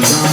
Ram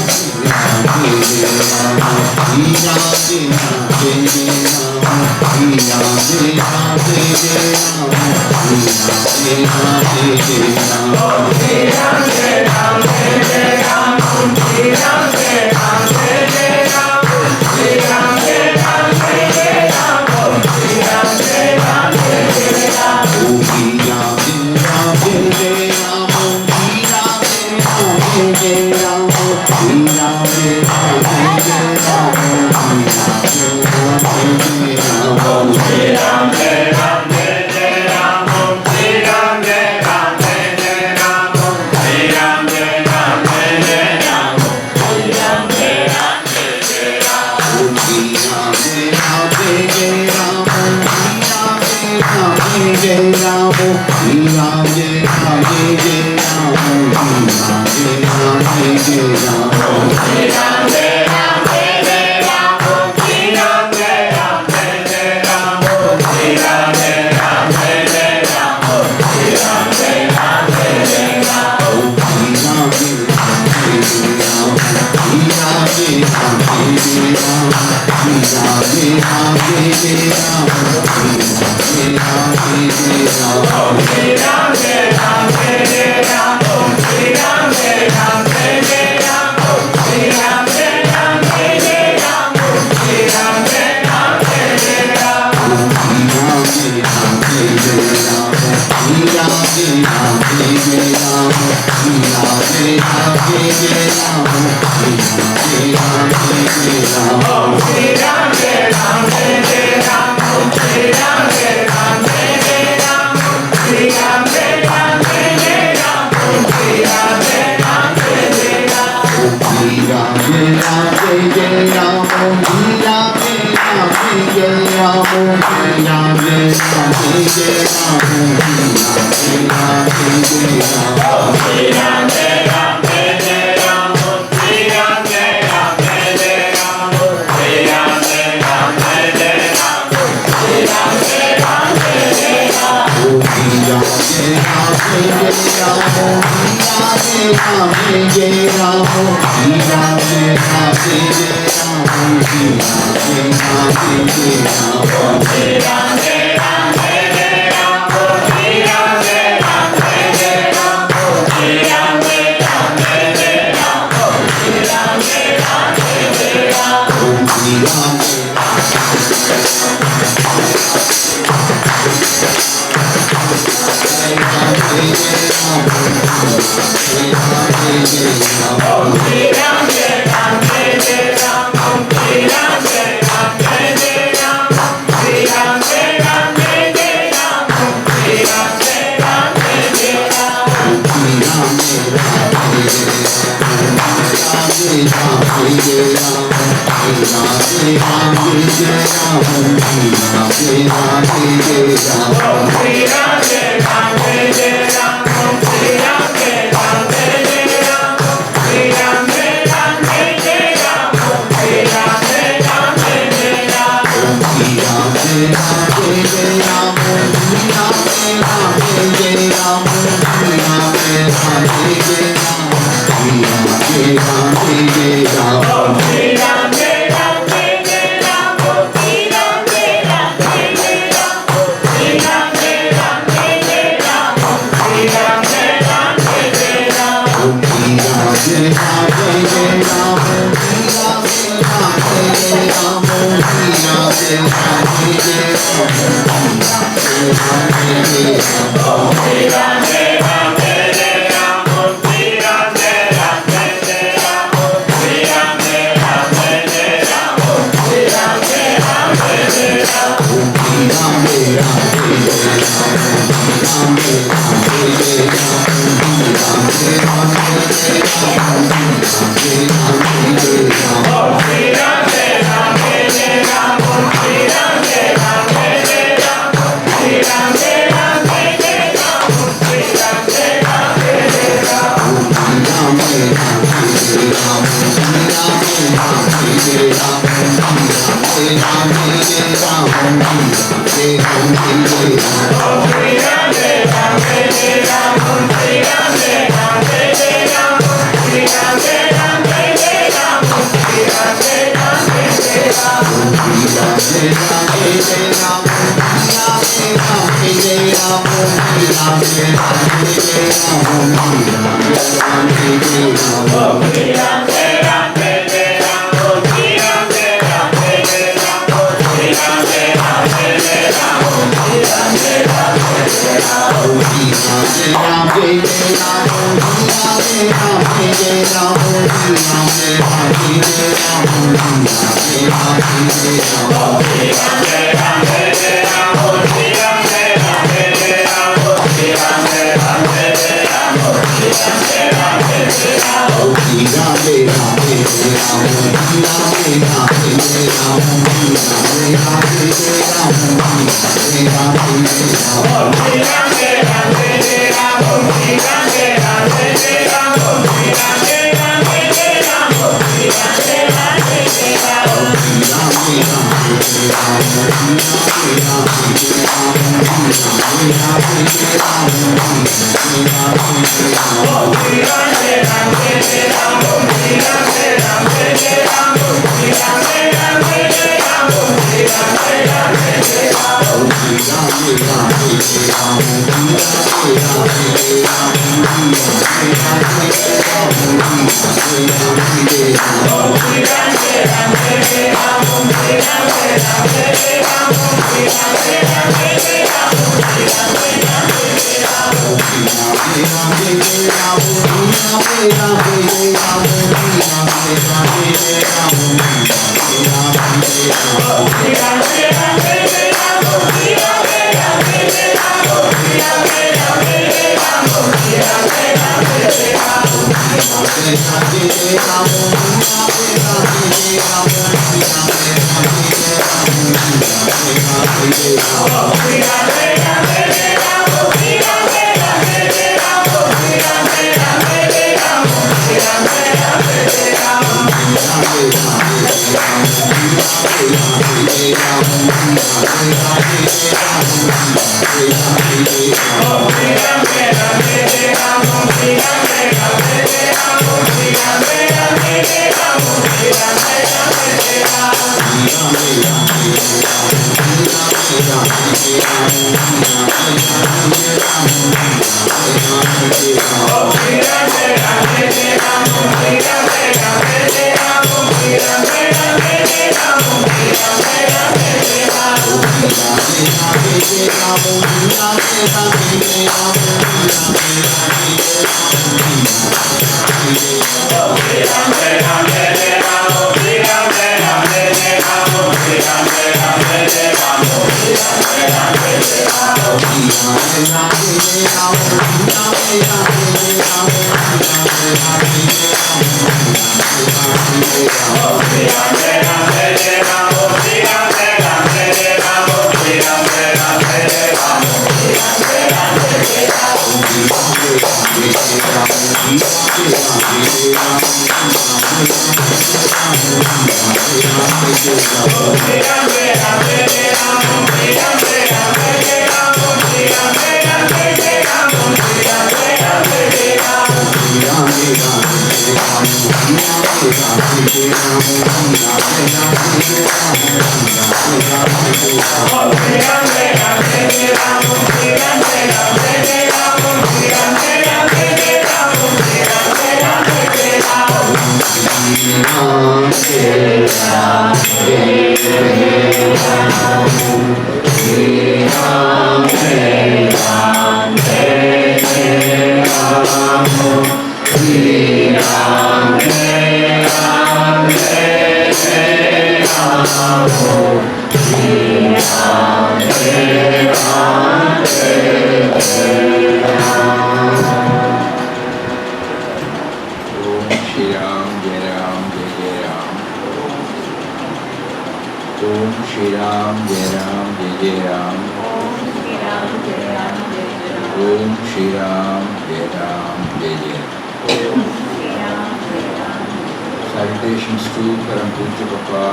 Salutations to Param Pujya Papa.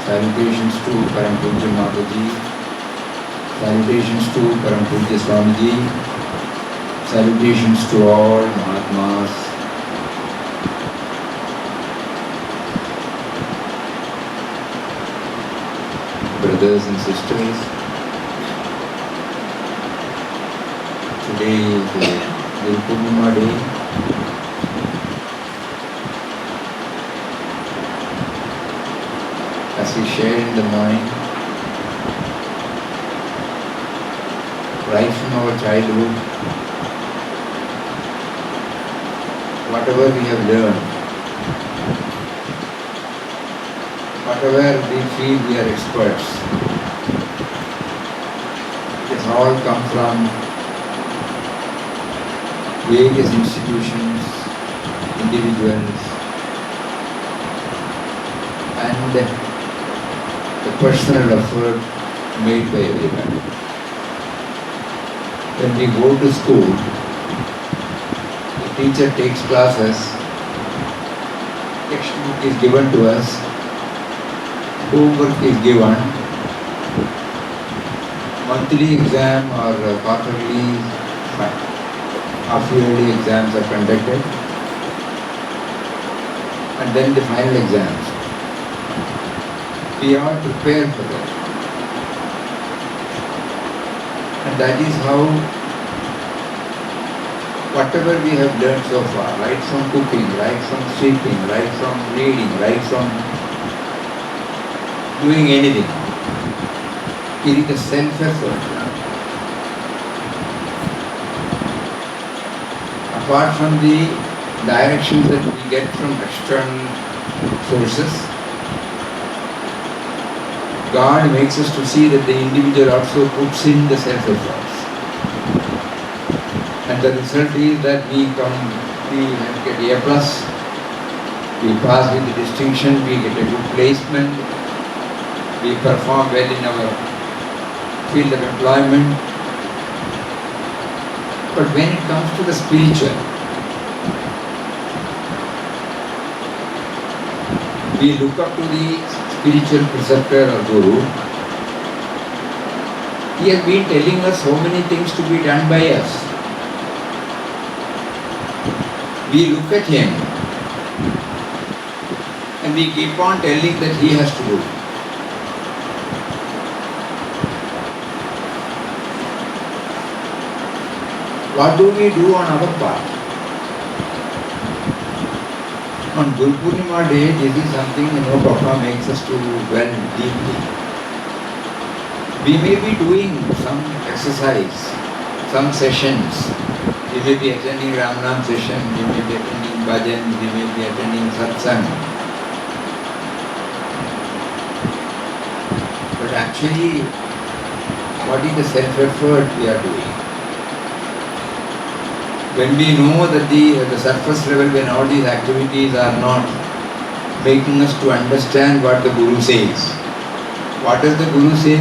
Salutations to Param Pujya Mataji. Salutations to Param Pujya Swamiji. Salutations to all Mahatmas. brothers and sisters. Today is the Guru Purnima day. As we shared in the morning, right from our childhood, whatever we have learned, whatever we feel we are experts, it has all come from various institutions, individuals, and the personal effort made by everyone. When we go to school, the teacher takes classes, textbook is given to us, homework is given, monthly exam or quarterly, half-yearly exams are conducted, and then the final exams. We are prepared for that. And that is how whatever we have learned so far, right from cooking, right from sweeping, right from reading, right from doing anything, it is a self-effort. Apart from the directions that we get from external sources, God makes us to see that the individual also puts in the self-efforts. And the result is that we get A+, we pass with the distinction, we get a good placement, we perform well in our field of employment. But when it comes to the spiritual, we look up to the spiritual preceptor or guru. He has been telling us so many things to be done by us. We look at him and we keep on telling that he has to do. What do we do on our part? On Guru Purnima day, this is something Papa makes us to dwell deeply. We may be doing some exercise, some sessions. We may be attending Ramnam session, we may be attending bhajan, we may be attending satsang. But actually, what is the self-effort we are doing? When we know that the surface level, when all these activities are not making us to understand what the Guru says. What does the Guru say?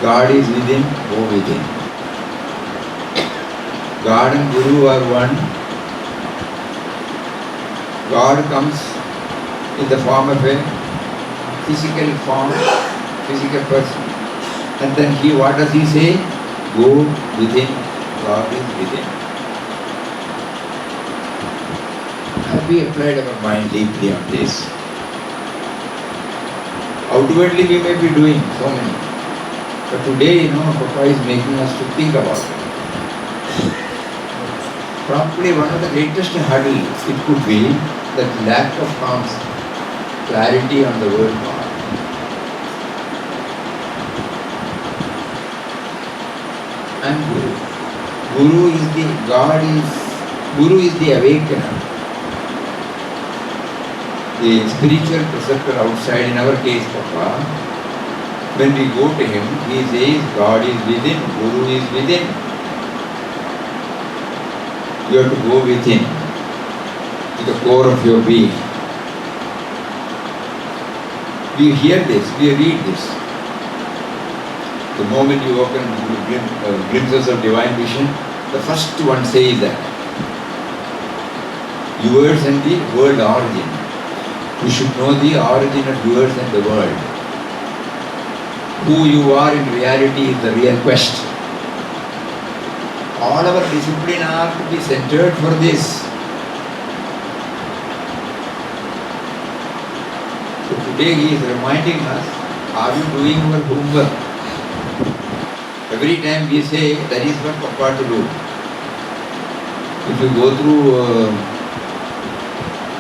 God is within, go within. God and Guru are one. God comes in the form of a physical person. And then what does he say? Go within, God is within. We applied our mind deeply on this. Outwardly we may be doing so many. But today, Papa is making us to think about it. Probably one of the greatest hurdles it could be that lack of clarity on the word God. And Guru is the awakener. The spiritual preceptor outside, in our case, Papa, when we go to him, he says, God is within, Guru is within. You have to go within, to the core of your being. We hear this, we read this. The moment you open glimpses of divine vision, the first one says that. Yours and the world origin. You should know the origin of yours and the world. Who you are in reality is the real quest. All our discipline are to be centered for this. So today he is reminding us Are you doing your homework? Every time we say that is for Papa to do. If you go through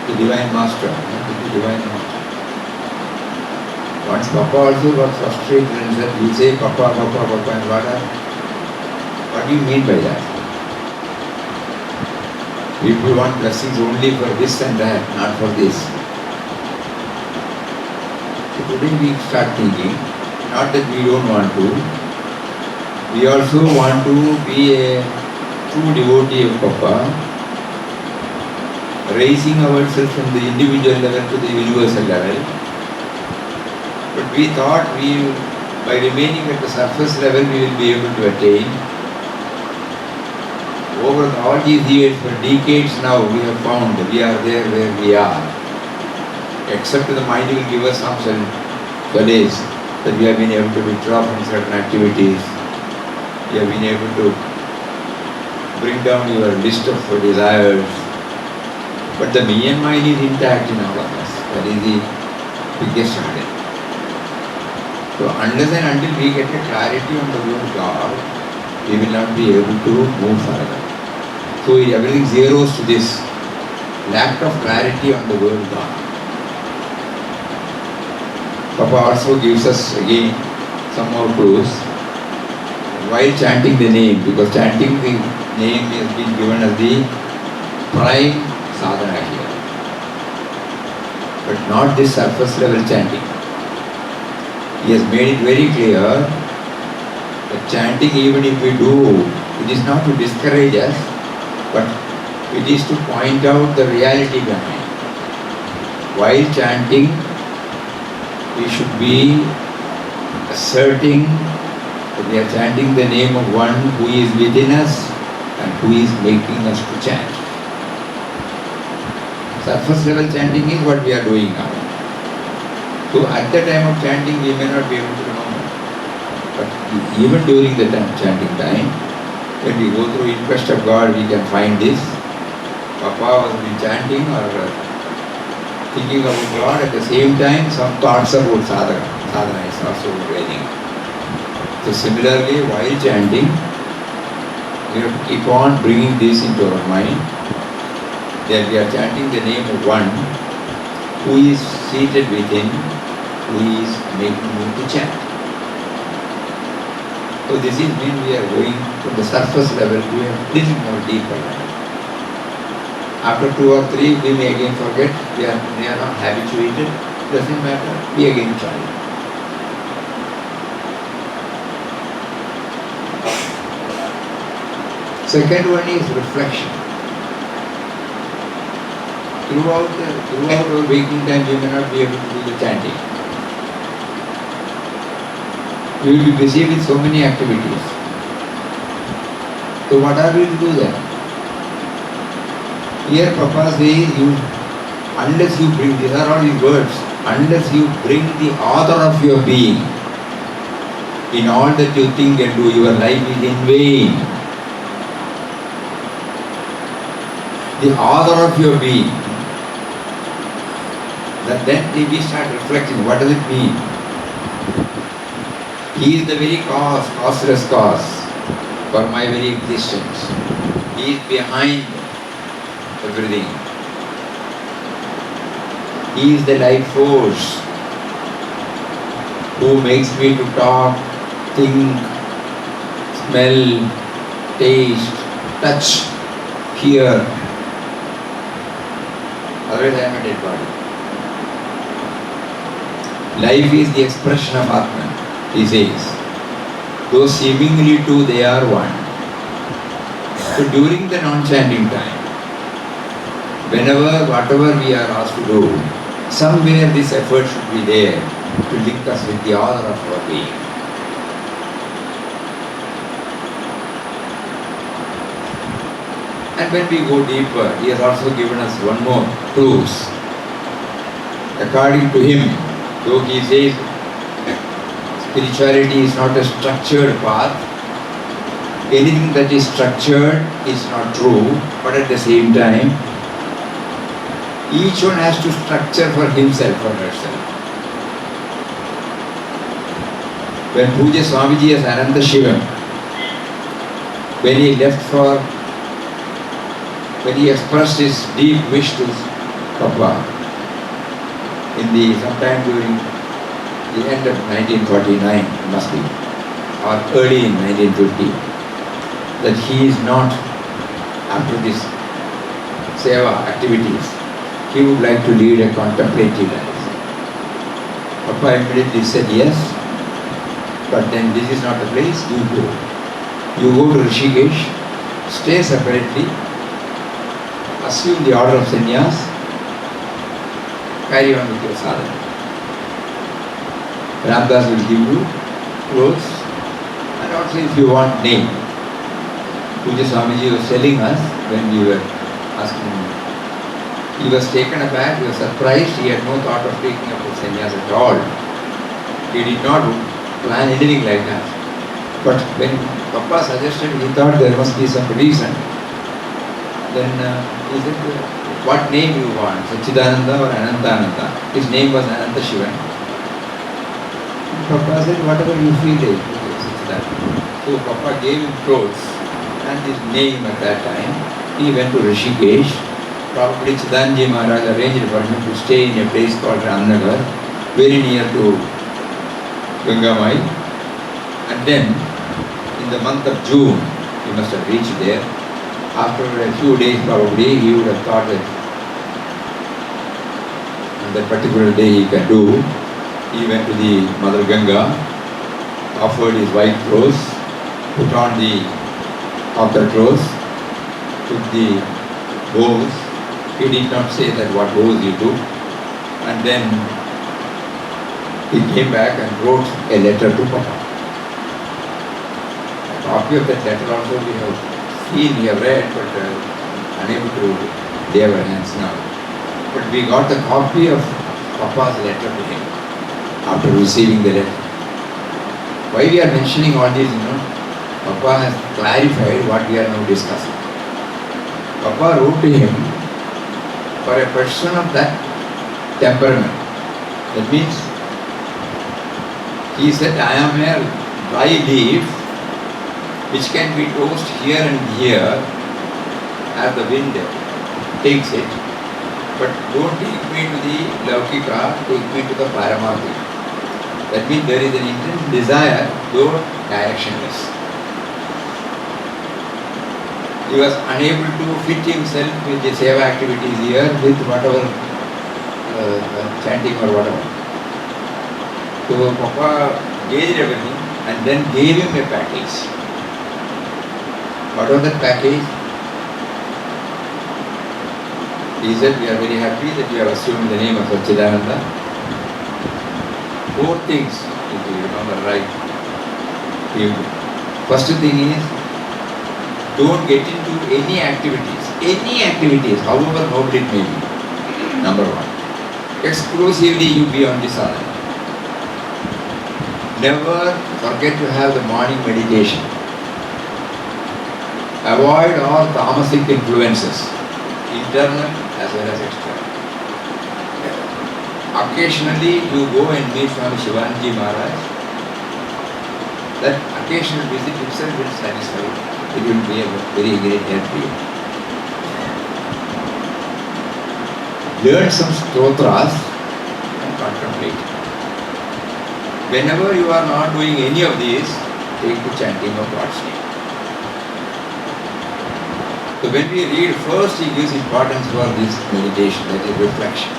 the Divine Master, once Papa also got frustrated and said, we say Papa, and what do you mean by that? People want blessings only for this and that, not for this. So today we start thinking, not that we don't want to, we also want to be a true devotee of Papa, raising ourselves from the individual level to the universal level. But we thought by remaining at the surface level, we will be able to attain. Over all these years, for decades now, we have found we are there where we are. Except the mind will give us some solace that we have been able to withdraw from certain activities. We have been able to bring down your list of desires. But the me and mine is intact in all of us. That is the biggest hurdle. So unless and until we get a clarity on the word God, we will not be able to move further. So everything zeroes to this lack of clarity on the word God. Papa also gives us again some more clues while chanting the name, because chanting the name has been given as the prime sadhana here, but not this surface level chanting. He has made it very clear that chanting, even if we do, it is not to discourage us, but it is to point out the reality behind. While chanting, we should be asserting that we are chanting the name of one who is within us and who is making us to chant. Surface level chanting is what we are doing now. So at the time of chanting, we may not be able to remember. But even during the chanting time, when we go through In Quest of God, we can find this. Papa was been chanting or thinking about God, at the same time some thoughts about sadhana. Sadhana is also rising. So similarly, while chanting, we have to keep on bringing this into our mind, that we are chanting the name of one who is seated within, who is making you to chant. So this is when we are going from the surface level to a little more deeper level. After 2 or 3, we may again forget, we are not habituated, doesn't matter, we again try. Second one is reflection. Throughout our waking time, we may not be able to do the chanting. We will be busy with so many activities. So what are we to do then? Here Papa says, unless you bring, these are all his words, unless you bring the author of your being in all that you think and do, your life is in vain. The author of your being. Then we start reflecting, what does it mean? He is the very cause, causeless cause for my very existence. He is behind everything. He is the life force who makes me to talk, think, smell, taste, touch, hear. Otherwise I am a dead body. Life is the expression of Atman, he says. Though seemingly two, they are one. So during the non-chanting time, whatever we are asked to do, somewhere this effort should be there to link us with the author of our being. And when we go deeper, he has also given us one more clues. According to him, though he says spirituality is not a structured path, anything that is structured is not true, but at the same time, each one has to structure for himself or herself. when Puja Swamiji as Ananta Shivam, when he left for, when he expressed his deep wish to Papa sometime during the end of 1949, must be, or early in 1950, that he is not, after this seva activities, he would like to lead a contemplative life. Papa immediately said yes, but then this is not the place, you go. You go to Rishikesh, stay separately, assume the order of sannyas, carry on with your sadhana. Ramdas will give you clothes, and also if you want name. Puja Swamiji was telling us when we were asking him. He was taken aback, he was surprised, he had no thought of taking up the sannyas at all. He did not plan anything like that. But when Papa suggested, he thought there must be some reason. Then he said, what name you want, Sachidananda or Anantananda? His name was Ananta Shivan. Papa said, whatever you feel like, Sachidananda. So Papa gave him clothes and his name at that time. He went to Rishikesh. Probably Chidanji Maharaj arranged for him to stay in a place called Ramnagar, very near to Gangamai. And then, in the month of June, he must have reached there. After a few days probably, he would have thought that on that particular day he can do. He went to the Mother Ganga, offered his white clothes, put on the outer clothes, took the bows. He did not say that what bows you do. And then he came back and wrote a letter to Papa. A copy of that letter also we have seen, we have read, but unable to lay our hands now. But we got the copy of Papa's letter to him after receiving the letter. Why we are mentioning all this, Papa has clarified what we are now discussing. Papa wrote to him, for a person of that temperament, that means, he said, I am a dry leaf which can be tossed here and here as the wind takes it, but don't take me to the Laukika, take me to the Paramarthika. That means there is an intense desire, though directionless. He was unable to fit himself with the seva activities here with whatever chanting or whatever. So Papa gauged everything and then gave him a package. What was that package? He said, we are very happy that you have assumed the name of Sachidananda. 4 things, if you remember right. First thing is, don't get into any activities, however noble it may be. Number 1. Exclusively you be on the sadhana. Never forget to have the morning meditation. Avoid all tamasic influences, internal as well as external. Occasionally you go and meet Swami Shivanji Maharaj. That occasional visit itself will satisfy you. It will be a very great help to you. Learn some stotras and contemplate. Whenever you are not doing any of these, take the chanting of God's name. So when we read, first he gives importance for this meditation, that is reflection.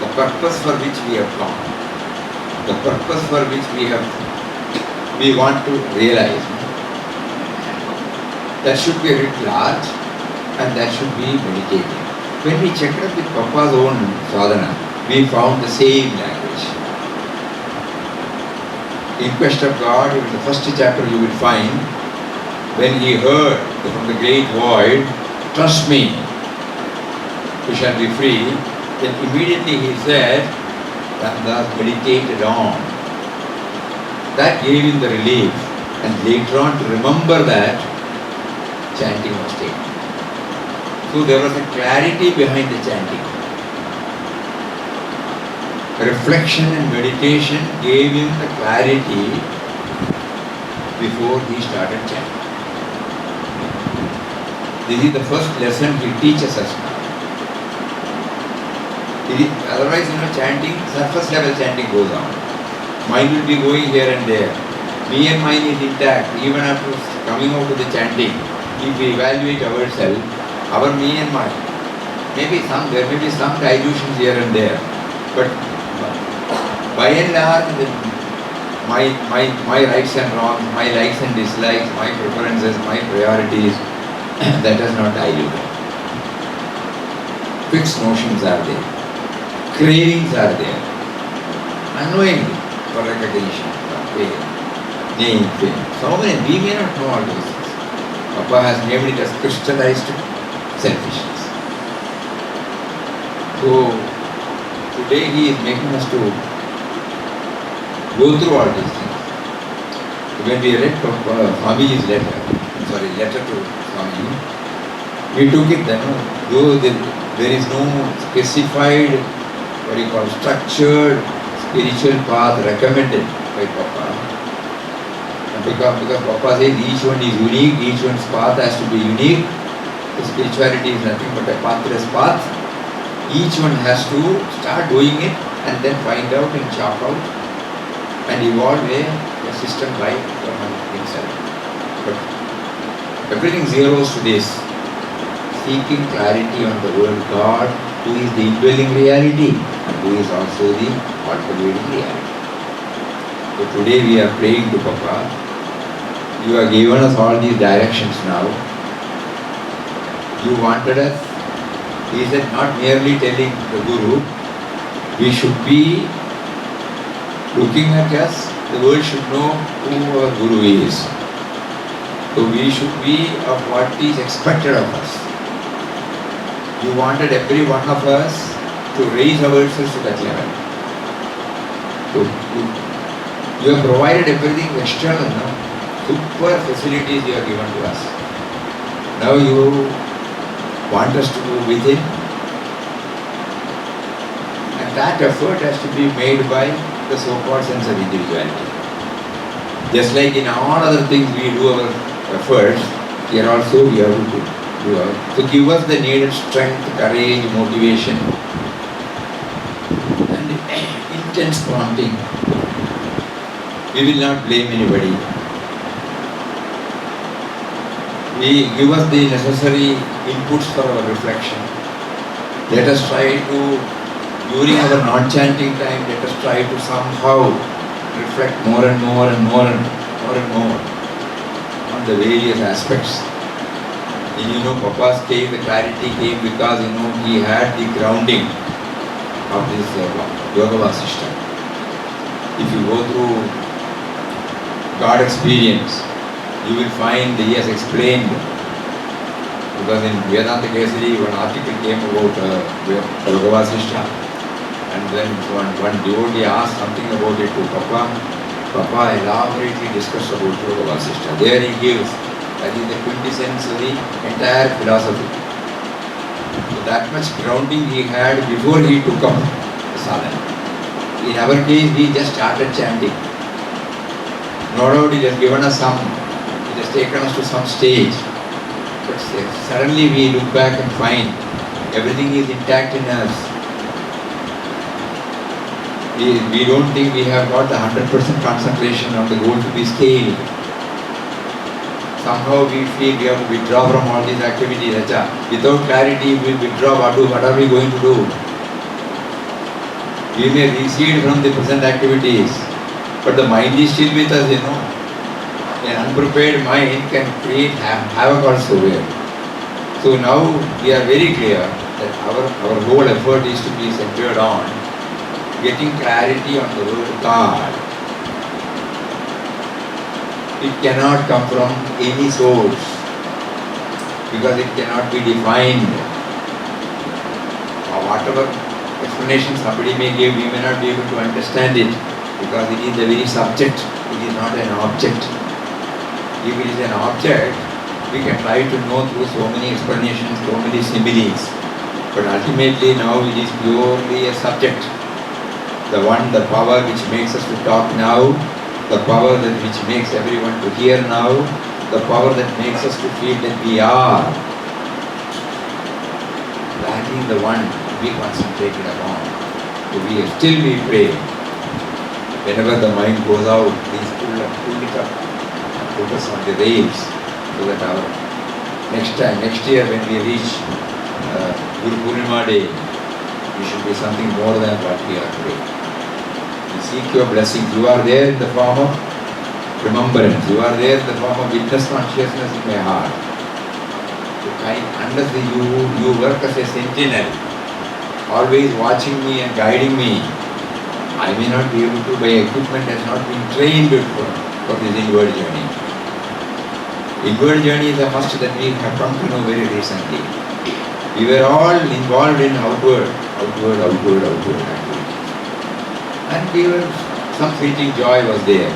The purpose for which we have come. The purpose for which we want to realize. That should be writ large and that should be meditated. When we checked up with Papa's own sadhana, we found the same language. In Quest of God, in the first chapter you will find, when he heard from the great void, trust me, you shall be free, then immediately he said, Ramdas meditated on. That gave him the relief, and later on to remember that chanting was taken. So there was a clarity behind the chanting. reflection and meditation gave him the clarity before he started chanting. This is the first lesson he teaches us now. Otherwise, chanting, surface level chanting goes on. Mind will be going here and there. Me and mind is intact. Even after coming out to the chanting, if we evaluate ourselves, our me and mind, there may be some dilutions here and there. But by and large, my rights and wrongs, my likes and dislikes, my preferences, my priorities, that does not dilute. Fixed notions are there. Cravings are there. Unknowingly, for recognition, for fame, name, fame. So many, we may not know all those things. Papa has named it as crystallized selfishness. So, today he is making us to go through all these things. When we read Swamiji's letter to Swamiji, we took it then, though there is no specified, structured spiritual path recommended by Papa. And because Papa says each one is unique, each one's path has to be unique. The spirituality is nothing but a pathless path. Each one has to start doing it and then find out and chop out and evolve a system right for himself. But everything zeroes to this: seeking clarity on the word God, who is the indwelling reality and who is also the all-pervading reality. So today we are praying to Papa. You have given us all these directions now. You wanted us. He said, not merely telling the Guru, we should be looking at us, the world should know who our Guru is. So we should be of what is expected of us. You wanted every one of us to raise ourselves to that level. So you have provided everything external, no? Super facilities you have given to us. Now you want us to go within, and that effort has to be made by the so-called sense of individuality. Just like in all other things we do our efforts, here also we have to do our. So give us the needed strength, courage, motivation, and intense prompting. We will not blame anybody. We give us the necessary inputs for our reflection. Let us try to, during our non-chanting time, let us try to somehow reflect more and more and more and more and more on the various aspects. And Papa's came, the clarity came because he had the grounding of this Yoga Vasishtha. If you go through God experience, you will find he has explained, because in Vedanta Kesari one article came about Yoga Vasishtha, and then one devotee asked something about it to Papa. Papa elaborately discussed about Yoga Vasishtha. There he gives, that is the quintessence of the entire philosophy. So that much grounding he had before he took up sadhana. In our case, we just started chanting. No doubt he has given us some, it has taken us to some stage. But suddenly we look back and find everything is intact in us. We don't think we have got the 100% concentration on the goal to be scaled. Somehow we feel we have to withdraw from all these activities. Without clarity, we withdraw. What are we going to do? We may recede from the present activities, but the mind is still with us, An unprepared mind can create havoc also here. So now we are very clear that our whole effort is to be centered on getting clarity on the word God. It cannot come from any source because it cannot be defined. Or whatever explanation somebody may give, we may not be able to understand it because it is the very subject, it is not an object. If it is an object, we can try to know through so many explanations, so many similes. But ultimately now it is purely a subject. the one, the power which makes us to talk now, the power that which makes everyone to hear now, the power that makes us to feel that we are. Lacking the one we concentrated upon. So we pray. Whenever the mind goes out, please pull it up, put us on the rails, so that our next year when we reach Guru Purnima Day, we should be something more than what we are today. We seek your blessings. You are there in the form of remembrance. You are there in the form of witness consciousness in my heart. So unless you work as a sentinel, always watching me and guiding me, I may not be able to. My equipment has not been trained for this inward journey. Inward journey is a must that we have come to know very recently. We were all involved in outward activity. And some fleeting joy was there.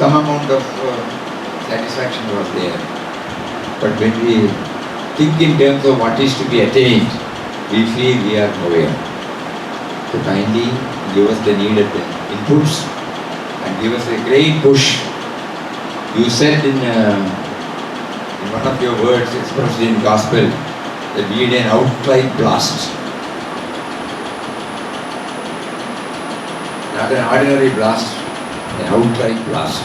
Some amount of satisfaction was there. But when we think in terms of what is to be attained, we feel we are nowhere. So kindly give us the needed inputs and give us a great push. You said in one of your words expressed in Gospel that we need an outright blast. Not an ordinary blast, an outright blast.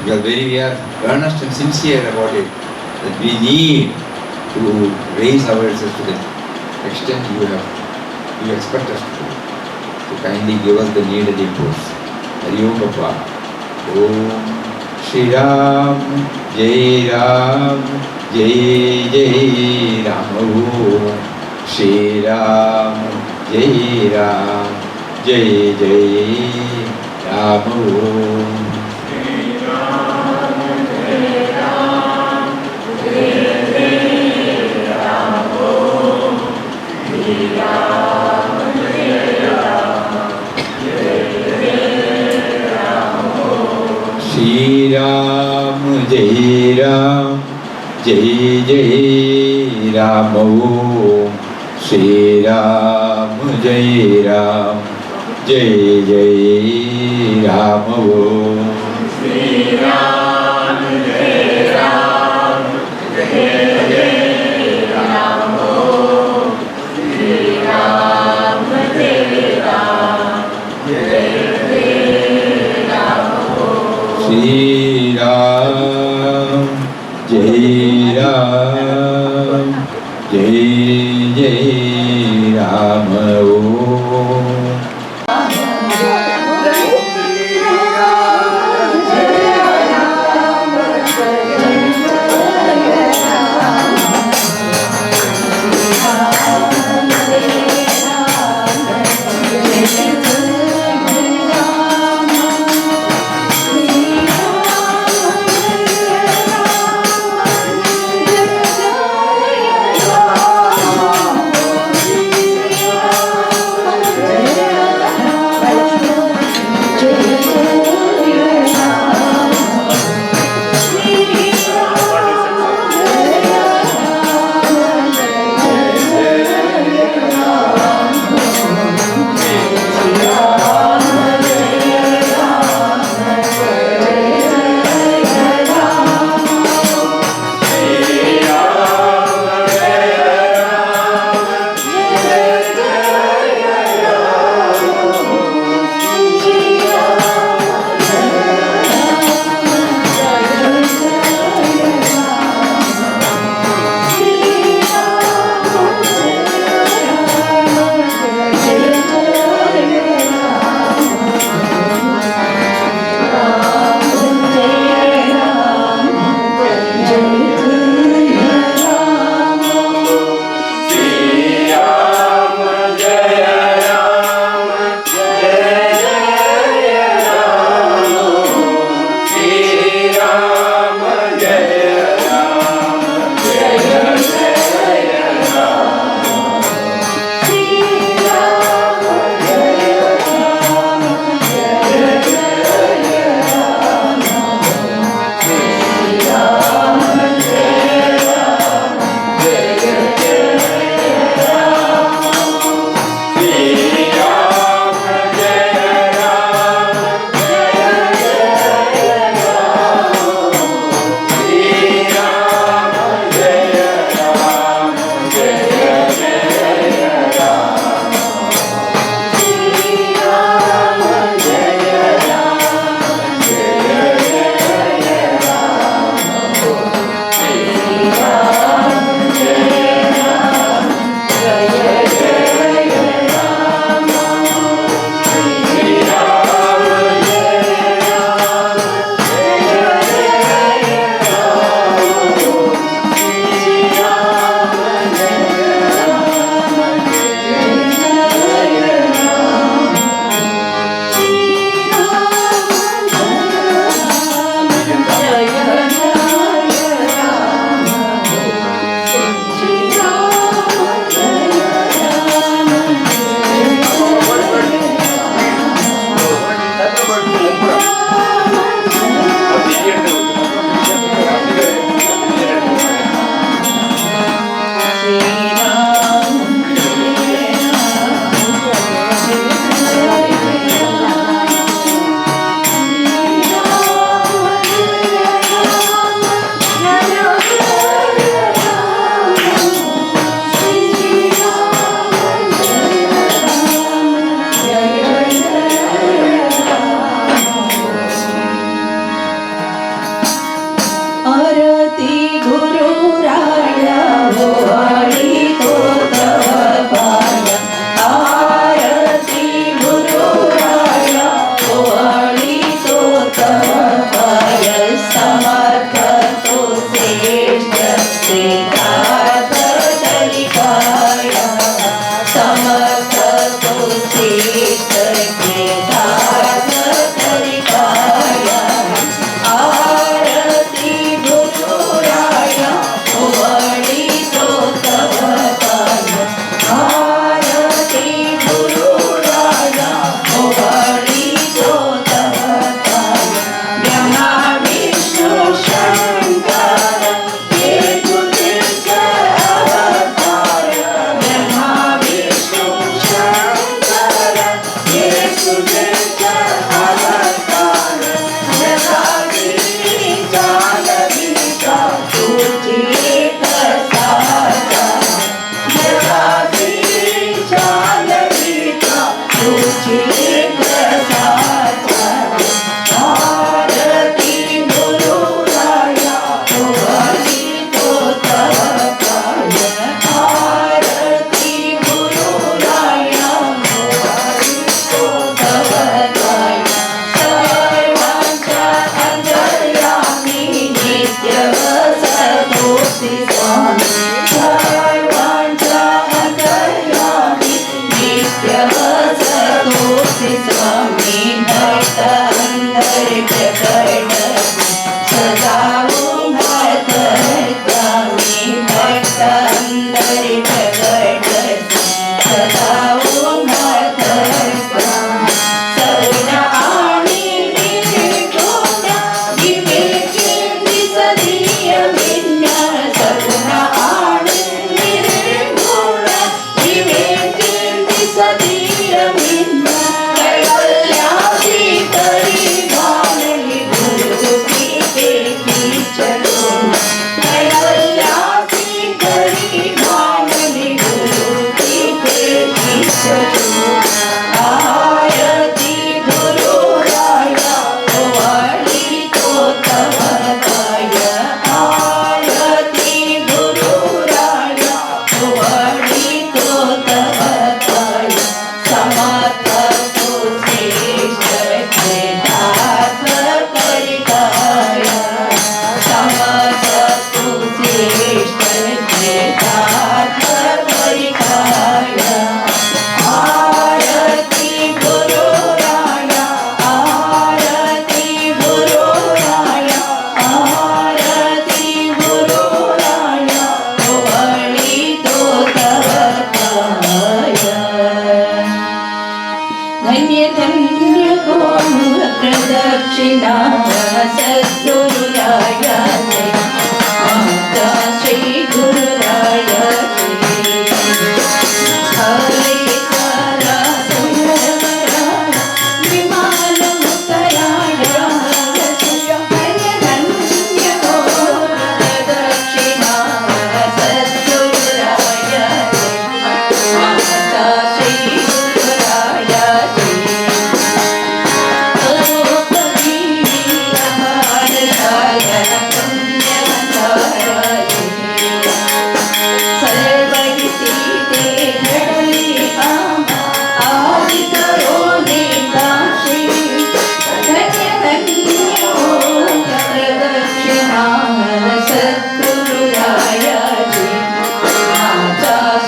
Because we are earnest and sincere about it, that we need to raise ourselves to the extent you expect us to do. So kindly give us the needed inputs. Hari Om Baba. Om Shri Ram, Jai Ram, Jai Jai Ram. Om Shri Ram, Jai Ram, Jai Jai Ram. Om Shri Ram, Jai Ram, Jai Jai Ram. Om Shri Ram, Jai Ram, Jai Jai Ram. Shri Ram, Jai Ram, Jai Jai Ram. Om Shri Ram, Jai Ram, Jai Jai Ram. Om Shri Ram, Jai Ram, Jai Jai Ram. Om Shri Ram, Jai Ram, Jai Jai Ram. Shri Ram, Jai Ram, Jai Jai Ram. Om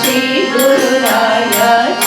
Shri गुरुराया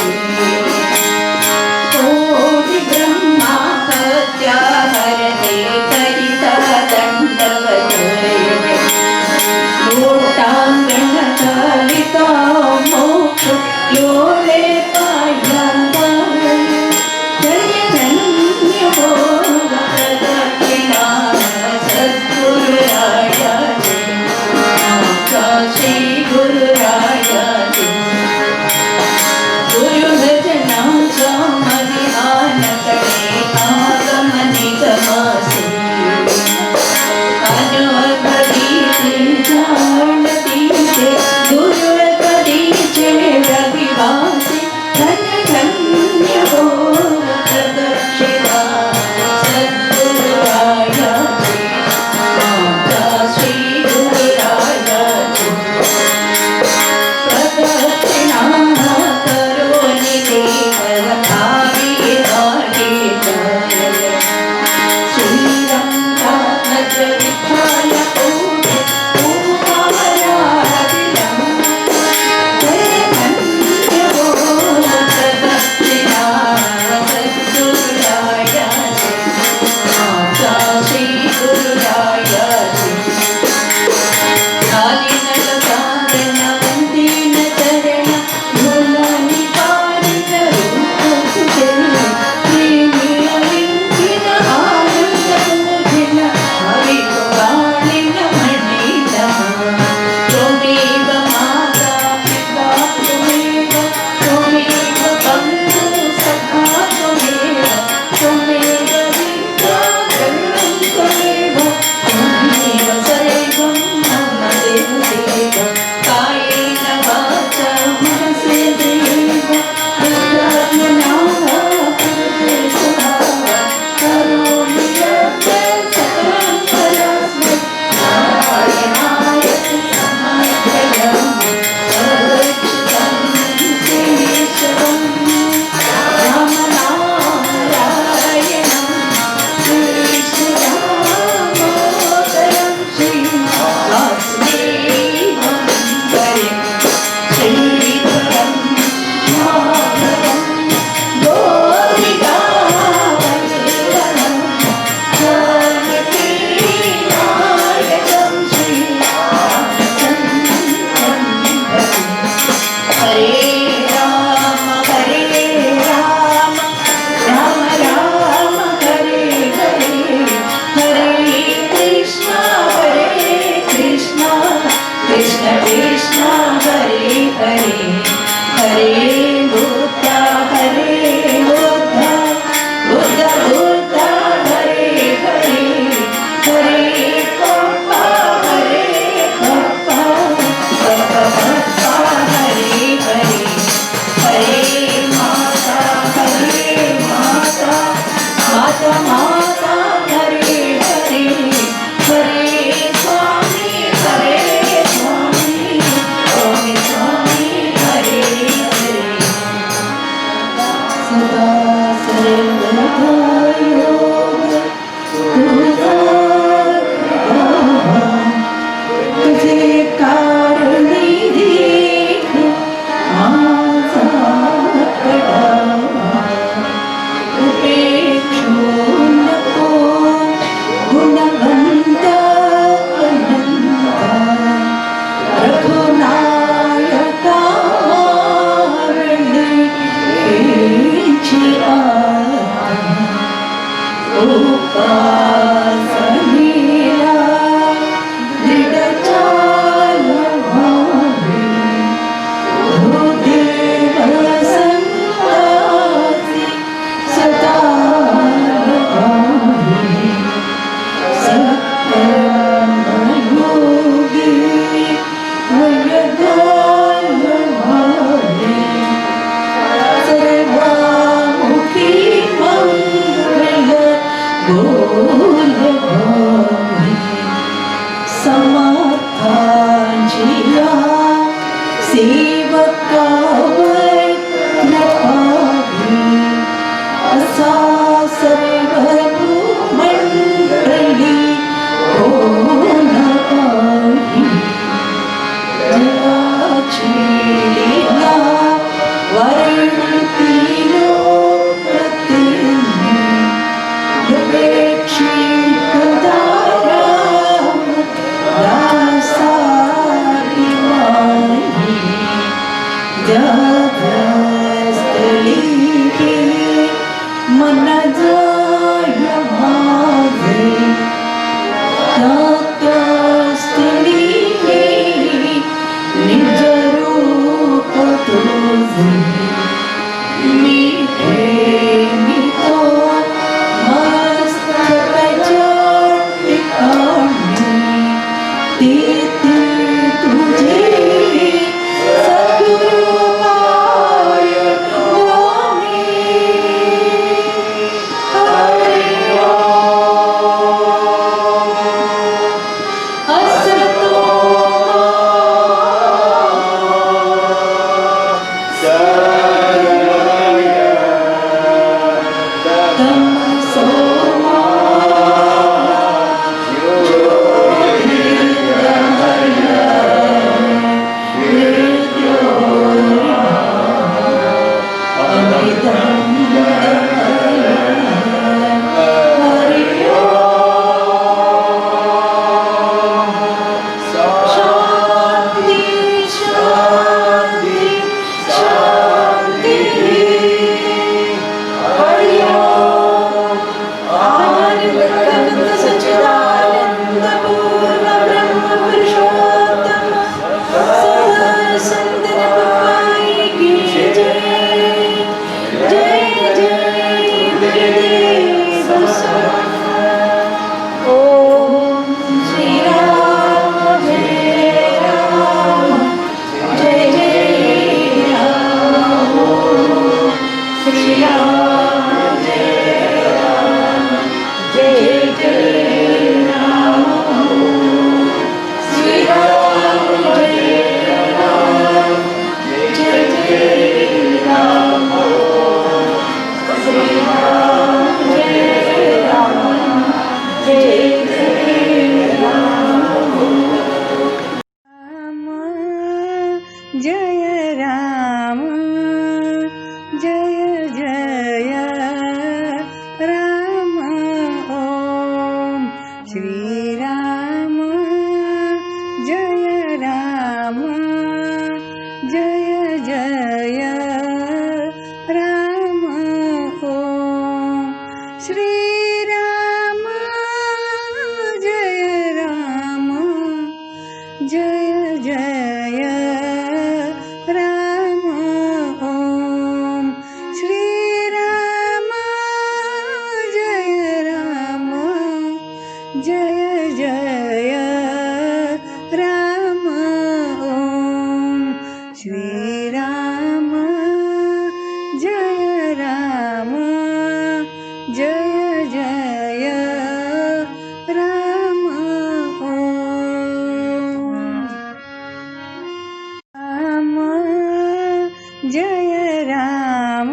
Ram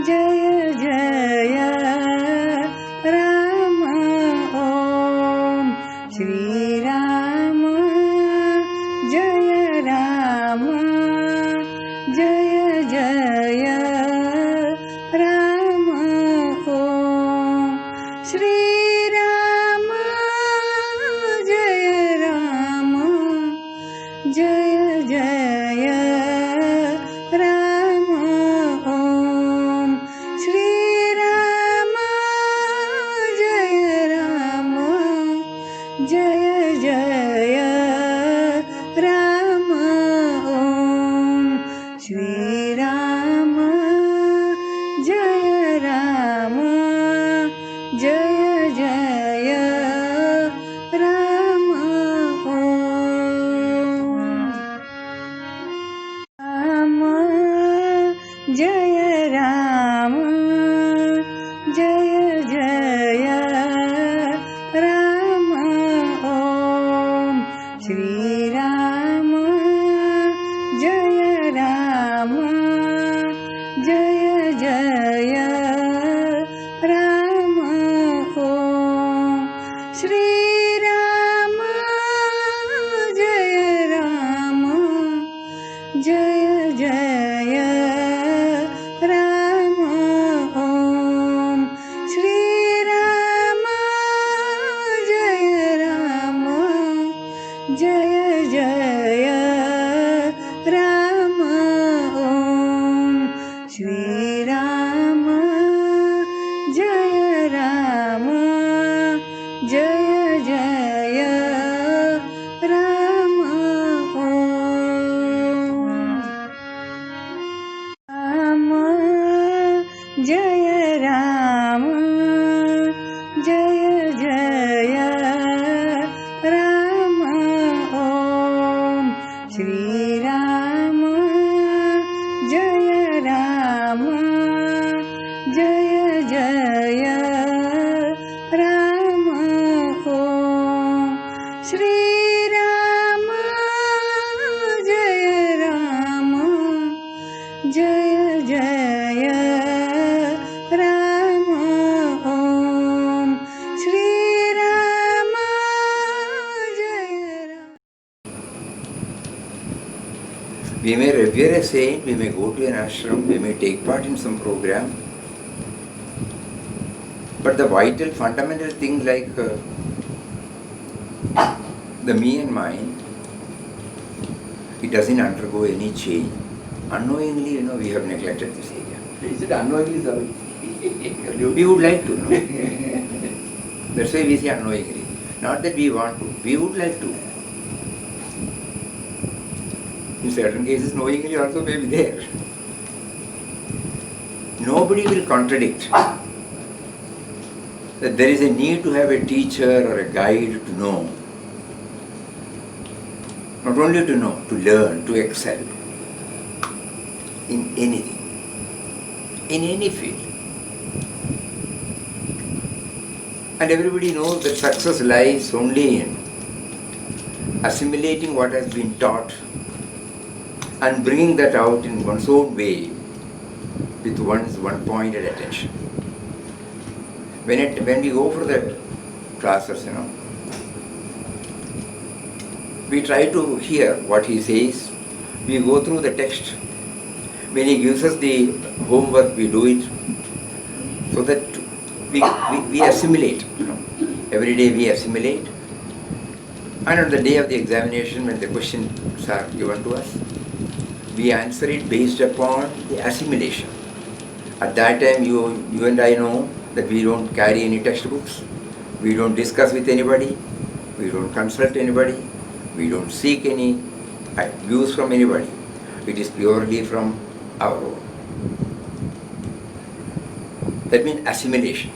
Jai Jai Ram Om Shri Ram Jai Ram Jai Jai Ram Om Shri Ram Jai Ram Jai Jai Ram Om Shri Ram Jai Ram Jai Jai Ram Om Shri Ram Jai Ram Jai Jai Ram Om Ram Jai Ram Jai Jai Ram Om Shri Ram Jai Ram Jai Jai Ram Om Shri Ram Jai Ram Jai Jai Ram Om Shri Ram Jai Ram Jai Jai Ram Om Shri Ram Jai Ram Jai Jai Ram Om Ram Jai Ram Jai Jai Ram Om Shri Ram Jai Ram Jai Jai Ram Om Shri Ram Jai Ram Jai Jai Ram Om Shri Ram Jai Ram We may revere a saint, we may go to an ashram, we may take part in some program, but the vital, fundamental things like the me and mine, it doesn't undergo any change. Unknowingly, we have neglected this area. Is it unknowingly, sir? We would like to, no? That's why we say unknowingly. Not that we want to, we would like to. In certain cases, knowingly also may be there. Nobody will contradict that there is a need to have a teacher or a guide to know. Not only to know, to learn, to excel in anything, in any field. And everybody knows that success lies only in assimilating what has been taught and bringing that out in one's own way with one's one-pointed attention. When we go for the classes, we try to hear what he says. We go through the text. When he gives us the homework, we do it so that we assimilate. Every day we assimilate. And on the day of the examination, when the questions are given to us, we answer it based upon the assimilation. At that time, you and I know that we don't carry any textbooks, we don't discuss with anybody, we don't consult anybody, we don't seek any views from anybody. It is purely from our own. That means assimilation.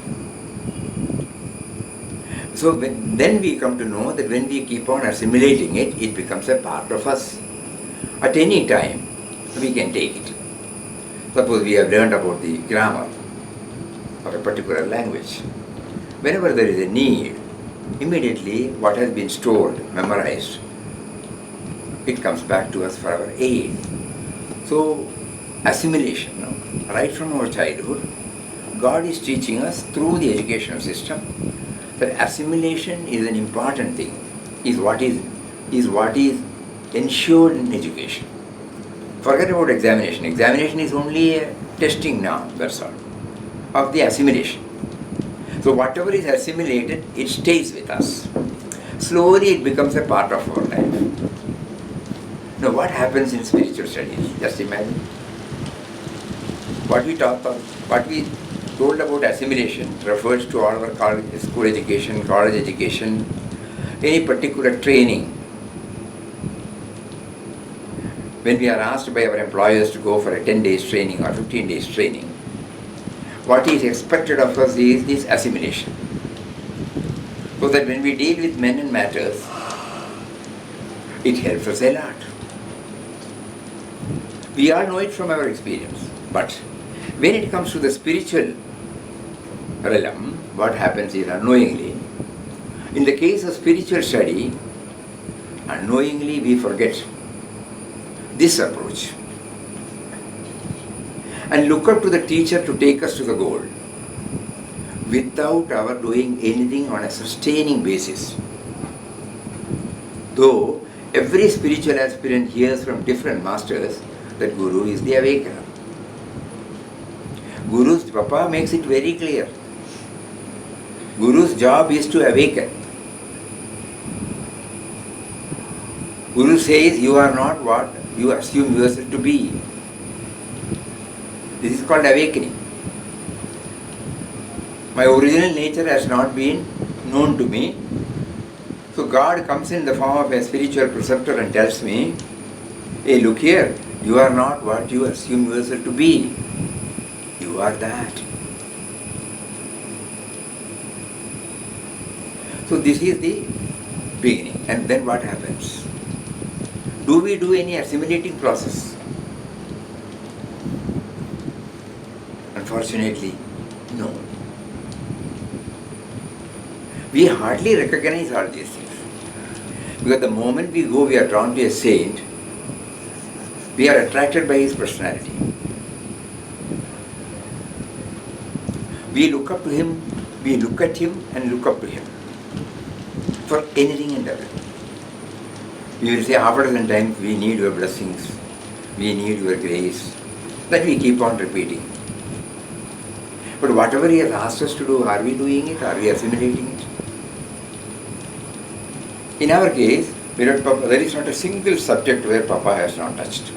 So then we come to know that when we keep on assimilating it, it becomes a part of us. At any time, we can take it. Suppose we have learned about the grammar of a particular language. Whenever there is a need, immediately what has been stored, memorized, it comes back to us for our aid. So assimilation. No? Right from our childhood, God is teaching us through the educational system that assimilation is an important thing, is what is ensured in education. Forget about examination. Examination is only a testing now, that's all, of the assimilation. So whatever is assimilated, it stays with us. Slowly it becomes a part of our life. Now what happens in spiritual studies? Just imagine. What we told about assimilation refers to all our school education, college education, any particular training. When we are asked by our employers to go for a 10 days training or 15 days training, what is expected of us is this assimilation. So that when we deal with men and matters, it helps us a lot. We all know it from our experience. But when it comes to the spiritual realm, what happens is unknowingly, in the case of spiritual study, unknowingly we forget this approach and look up to the teacher to take us to the goal without our doing anything on a sustaining basis. Though every spiritual aspirant hears from different masters that Guru is the awakener. Guru's Papa makes it very clear. Guru's job is to awaken. Guru says you are not what you assume yourself to be. This is called awakening. My original nature has not been known to me. So God comes in the form of a spiritual preceptor and tells me, hey, look here, you are not what you assume yourself to be. You are that. So this is the beginning. And then what happens? Do we do any assimilating process? Unfortunately, no. We hardly recognize all these things. Because the moment we go, we are drawn to a saint, we are attracted by his personality. We look up to him, we look at him and look up to him for anything and everything. We will say half a dozen times, we need your blessings, we need your grace. That we keep on repeating. But whatever he has asked us to do, are we doing it? Are we assimilating it? In our case, without Papa, there is not a single subject where Papa has not touched.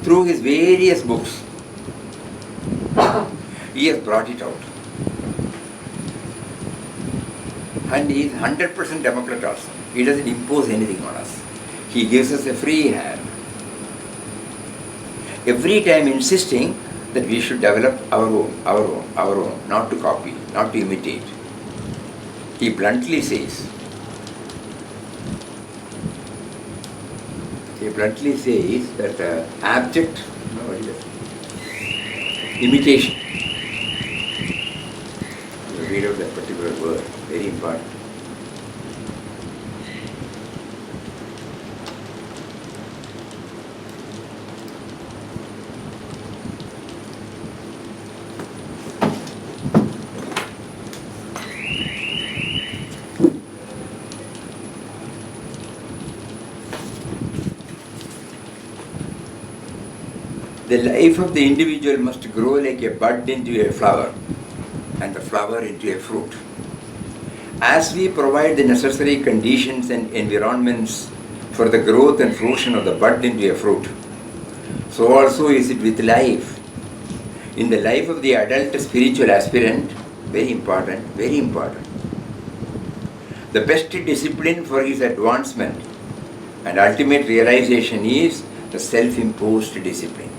Through his various books, he has brought it out. And he is 100% democrat also. He doesn't impose anything on us. He gives us a free hand. Every time insisting that we should develop our own, not to copy, not to imitate. He bluntly says, that abject imitation. You read out that particular word, very important. The life of the individual must grow like a bud into a flower and the flower into a fruit. As we provide the necessary conditions and environments for the growth and fruition of the bud into a fruit, so also is it with life. In the life of the adult spiritual aspirant, very important, the best discipline for his advancement and ultimate realization is the self-imposed discipline.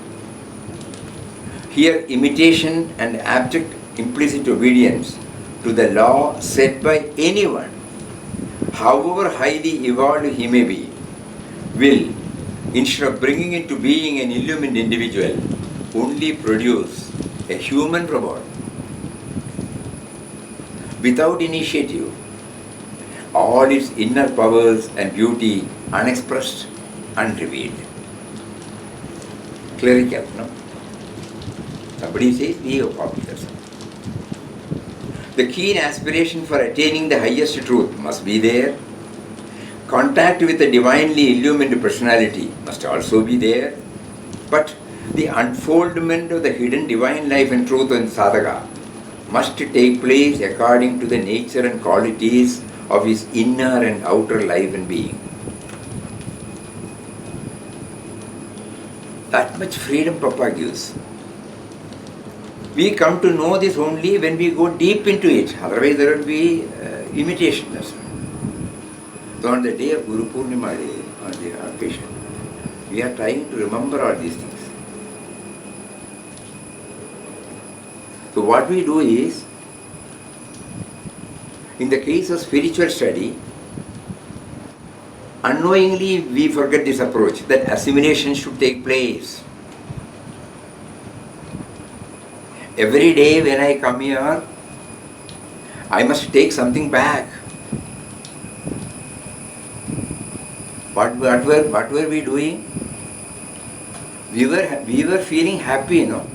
Here, imitation and abject implicit obedience to the law set by anyone, however highly evolved he may be, will, instead of bringing into being an illumined individual, only produce a human robot. Without initiative, all its inner powers and beauty unexpressed, unrevealed. Clerical, no? Somebody says, be a popular. The keen aspiration for attaining the highest truth must be there. Contact with the divinely illumined personality must also be there. But the unfoldment of the hidden divine life and truth in sadhaka must take place according to the nature and qualities of his inner and outer life and being. That much freedom Papa gives. We come to know this only when we go deep into it. Otherwise there will be imitation. So on the day of Guru Purnima day, on the occasion, we are trying to remember all these things. So what we do is, in the case of spiritual study, unknowingly we forget this approach, that assimilation should take place. Every day when I come here, I must take something back. What were we doing? We were feeling happy, you know.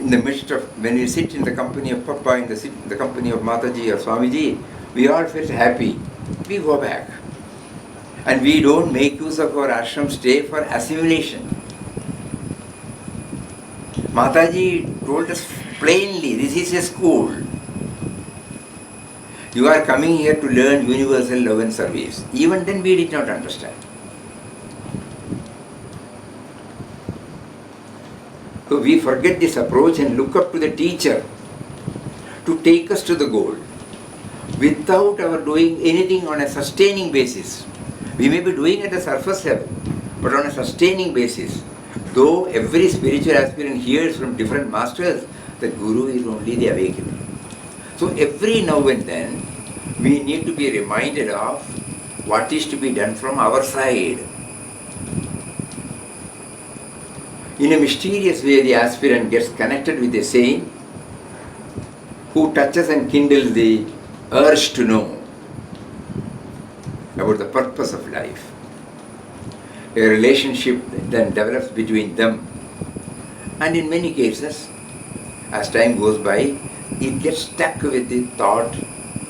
In the midst of, when we sit in the company of Papa, in the company of Mataji or Swamiji, we all felt happy. We go back. And we don't make use of our ashram stay for assimilation. Mataji told us plainly, this is a school. You are coming here to learn universal love and service. Even then we did not understand. So we forget this approach and look up to the teacher to take us to the goal without our doing anything on a sustaining basis. We may be doing at a surface level, but on a sustaining basis. Though every spiritual aspirant hears from different masters that Guru is only the awakener. So every now and then we need to be reminded of what is to be done from our side. In a mysterious way, the aspirant gets connected with a saint who touches and kindles the urge to know about the purpose of life. A relationship then develops between them, and in many cases, as time goes by, it gets stuck with the thought,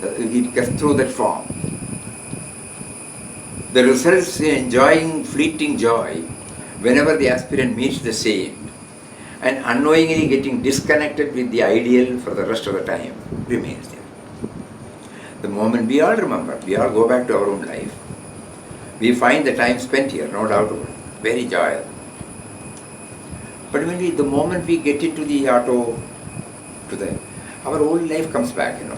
it gets through that form. The results in enjoying fleeting joy whenever the aspirant meets the saint, and unknowingly getting disconnected with the ideal for the rest of the time remains there. The moment we all remember, we all go back to our own life, we find the time spent here, no doubt about it, very joyous. But when the moment we get into the auto, our old life comes back, you know.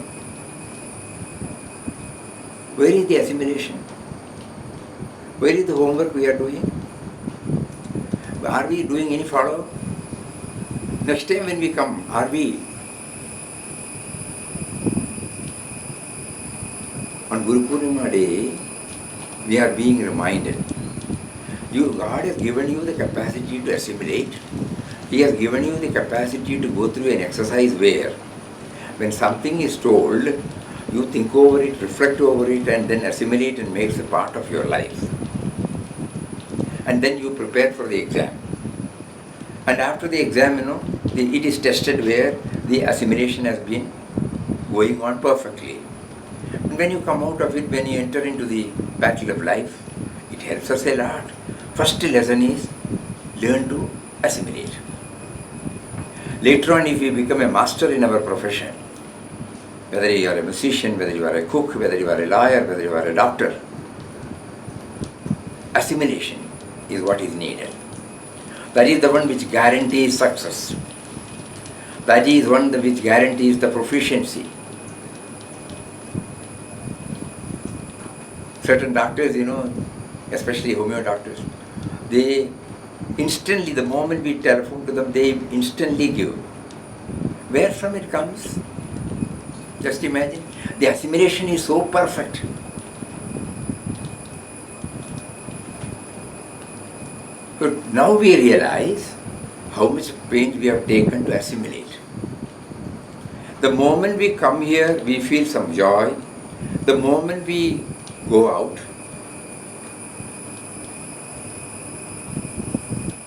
Where is the assimilation? Where is the homework we are doing? Are we doing any follow? Next time when we come, are we? On Guru Purnima day, we are being reminded. God has given you the capacity to assimilate. He has given you the capacity to go through an exercise where, when something is told, you think over it, reflect over it, and then assimilate and makes a part of your life. And then you prepare for the exam. And after the exam, it is tested where the assimilation has been going on perfectly. And when you come out of it, when you enter into the battle of life, it helps us a lot. First lesson is learn to assimilate. Later on, if you become a master in our profession, whether you are a musician, whether you are a cook, whether you are a lawyer, whether you are a doctor, assimilation is what is needed. That is the one which guarantees success. That is one which guarantees the proficiency. Certain doctors, especially homeo doctors, they instantly, the moment we telephone to them, they instantly give. Where from it comes? Just imagine. The assimilation is so perfect. But now we realize how much pain we have taken to assimilate. The moment we come here, we feel some joy. The moment we go out,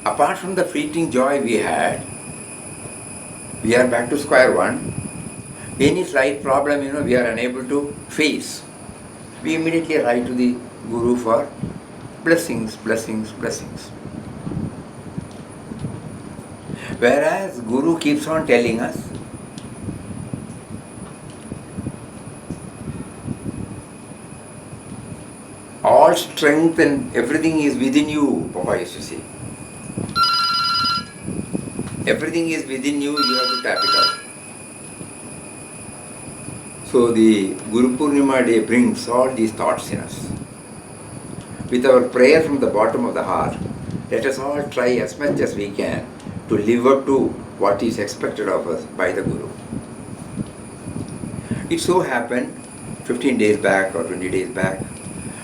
apart from the fleeting joy we had, we are back to square one. Any slight problem, we are unable to face. We immediately write to the Guru for blessings, blessings, blessings. Whereas Guru keeps on telling us, all strength and everything is within you, Papa used to say. Everything is within you, you have to tap it out. So the Guru Purnima day brings all these thoughts in us. With our prayer from the bottom of the heart, let us all try as much as we can to live up to what is expected of us by the Guru. It so happened, 15 days back or 20 days back,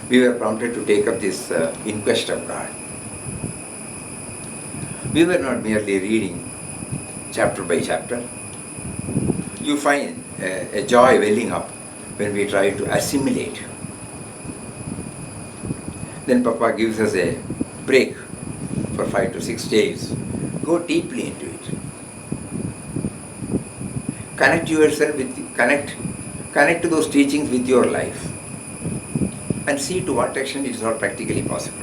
we were prompted to take up this In Quest of God. We were not merely reading chapter by chapter. You find a joy welling up when we try to assimilate. Then Papa gives us a break for 5 to 6 days. Go deeply into it. Connect yourself with, connect to those teachings with your life and see to what extent it is all practically possible.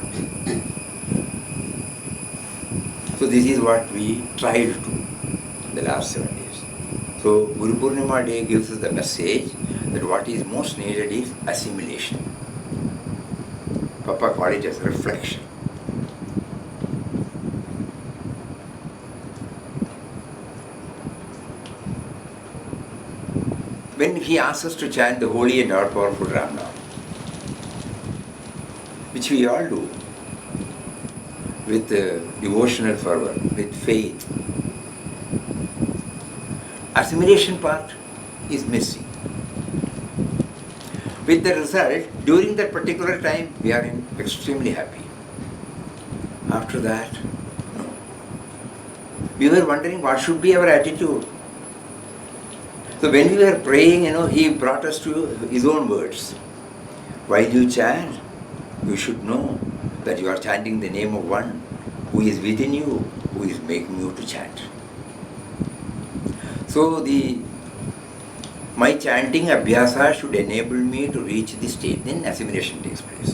So this is what we tried to do in the last 7 days. So Guru Purnima day gives us the message that what is most needed is assimilation. Papa called it as reflection. When he asks us to chant the holy and all-powerful Ram Nam, which we all do, with devotional fervor, with faith, assimilation part is missing. With the result, during that particular time, we are extremely happy. After that, no. We were wondering what should be our attitude. So when we were praying, he brought us to his own words. While you chant, you should know that you are chanting the name of one who is within you, who is making you to chant. So my chanting abhyasa should enable me to reach the state, then assimilation takes place.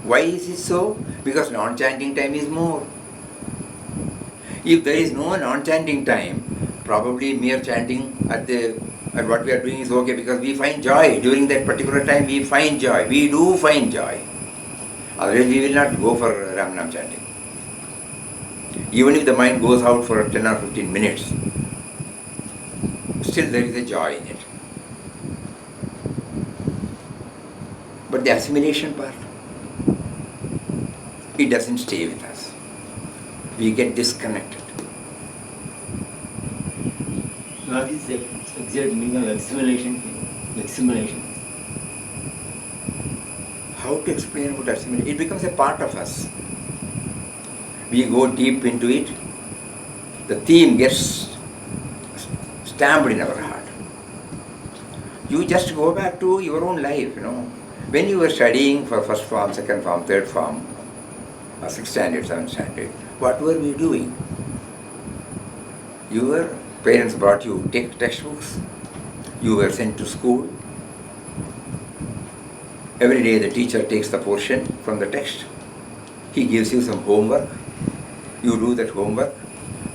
Why is it so? Because non-chanting time is more. If there is no non-chanting time, probably mere chanting at what we are doing is okay, because we find joy. During that particular time we find joy. We do find joy. Otherwise we will not go for Ram Nam chanting. Even if the mind goes out for 10 or 15 minutes, still there is a joy in it. But the assimilation part, it doesn't stay with us. We get disconnected. What is the exact meaning of assimilation? How to explain about assimilation? It becomes a part of us. We go deep into it. The theme gets stamped in our heart. You just go back to your own life, When you were studying for first form, second form, third form, or 6th standard, 7th standard, what were we doing? Your parents brought you textbooks. You were sent to school. Every day the teacher takes the portion from the text. He gives you some homework. You do that homework.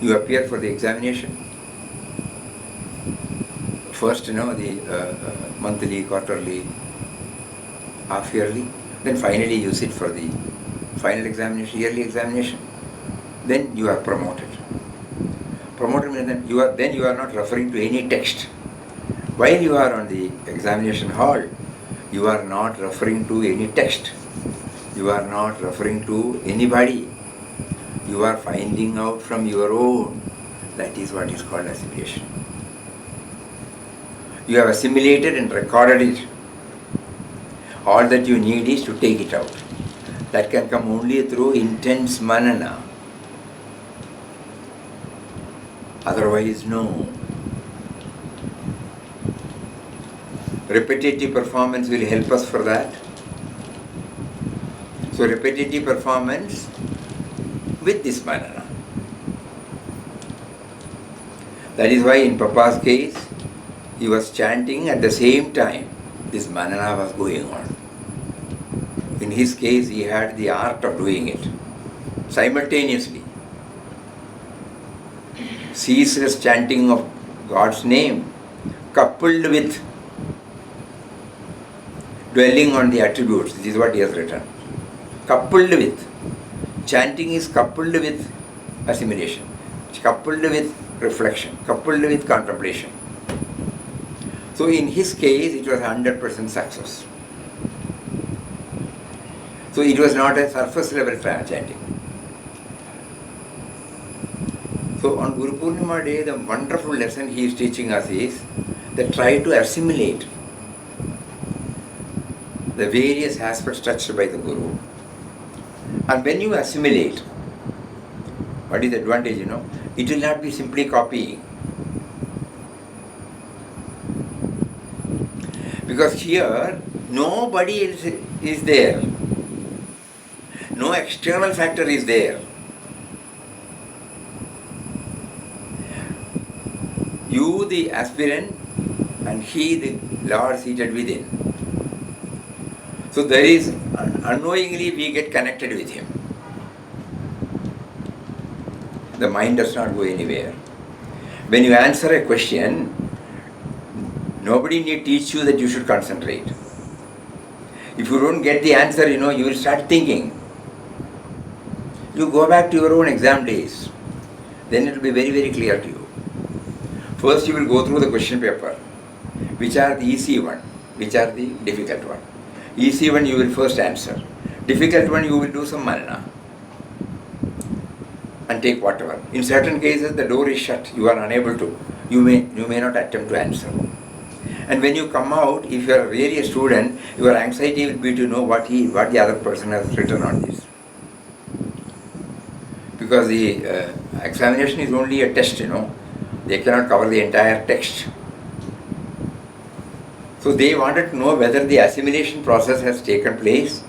You appear for the examination. First, the monthly, quarterly, half-yearly. Then finally you sit for the final examination, yearly examination. Then you are promoted. Promoted means then you are not referring to any text. While you are on the examination hall, you are not referring to any text. You are not referring to anybody. You are finding out from your own. That is what is called assimilation. You have assimilated and recorded it. All that you need is to take it out. That can come only through intense manana. Otherwise, no. Repetitive performance will help us for that. So repetitive performance with this manana. That is why in Papa's case, he was chanting at the same time this manana was going on. In his case, he had the art of doing it simultaneously. Ceaseless chanting of God's name coupled with dwelling on the attributes. This is what he has written. Coupled with. Chanting is coupled with assimilation, coupled with reflection, coupled with contemplation. So in his case, it was 100% success. So it was not a surface level chanting. So on Guru Purnima day, the wonderful lesson he is teaching us is that try to assimilate the various aspects touched by the Guru. And when you assimilate, what is the advantage, It will not be simply copying. Because here, nobody else is there. No external factor is there. You, the aspirant, and he, the Lord seated within. So there is, unknowingly we get connected with him. The mind does not go anywhere. When you answer a question, nobody need teach you that you should concentrate. If you don't get the answer, you will start thinking. You go back to your own exam days. Then it will be very, very clear to you. First you will go through the question paper. Which are the easy one? Which are the difficult one? Easy one you will first answer. Difficult one you will do some manana. And take whatever. In certain cases the door is shut. You are unable to. You may not attempt to answer. And when you come out, if you are really a student, your anxiety will be to know what the other person has written on this. Because the examination is only a test, They cannot cover the entire text. So they wanted to know whether the assimilation process has taken place,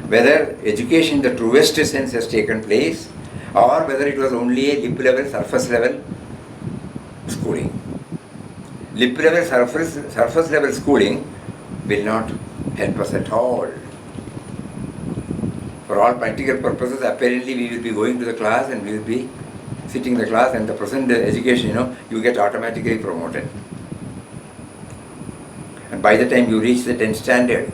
whether education in the truest sense has taken place, or whether it was only a lip level, surface level schooling. Lip level, surface level schooling will not help us at all. For all practical purposes, apparently we will be going to the class and we will be sitting in the class, and the present education, you get automatically promoted. And by the time you reach the 10th standard,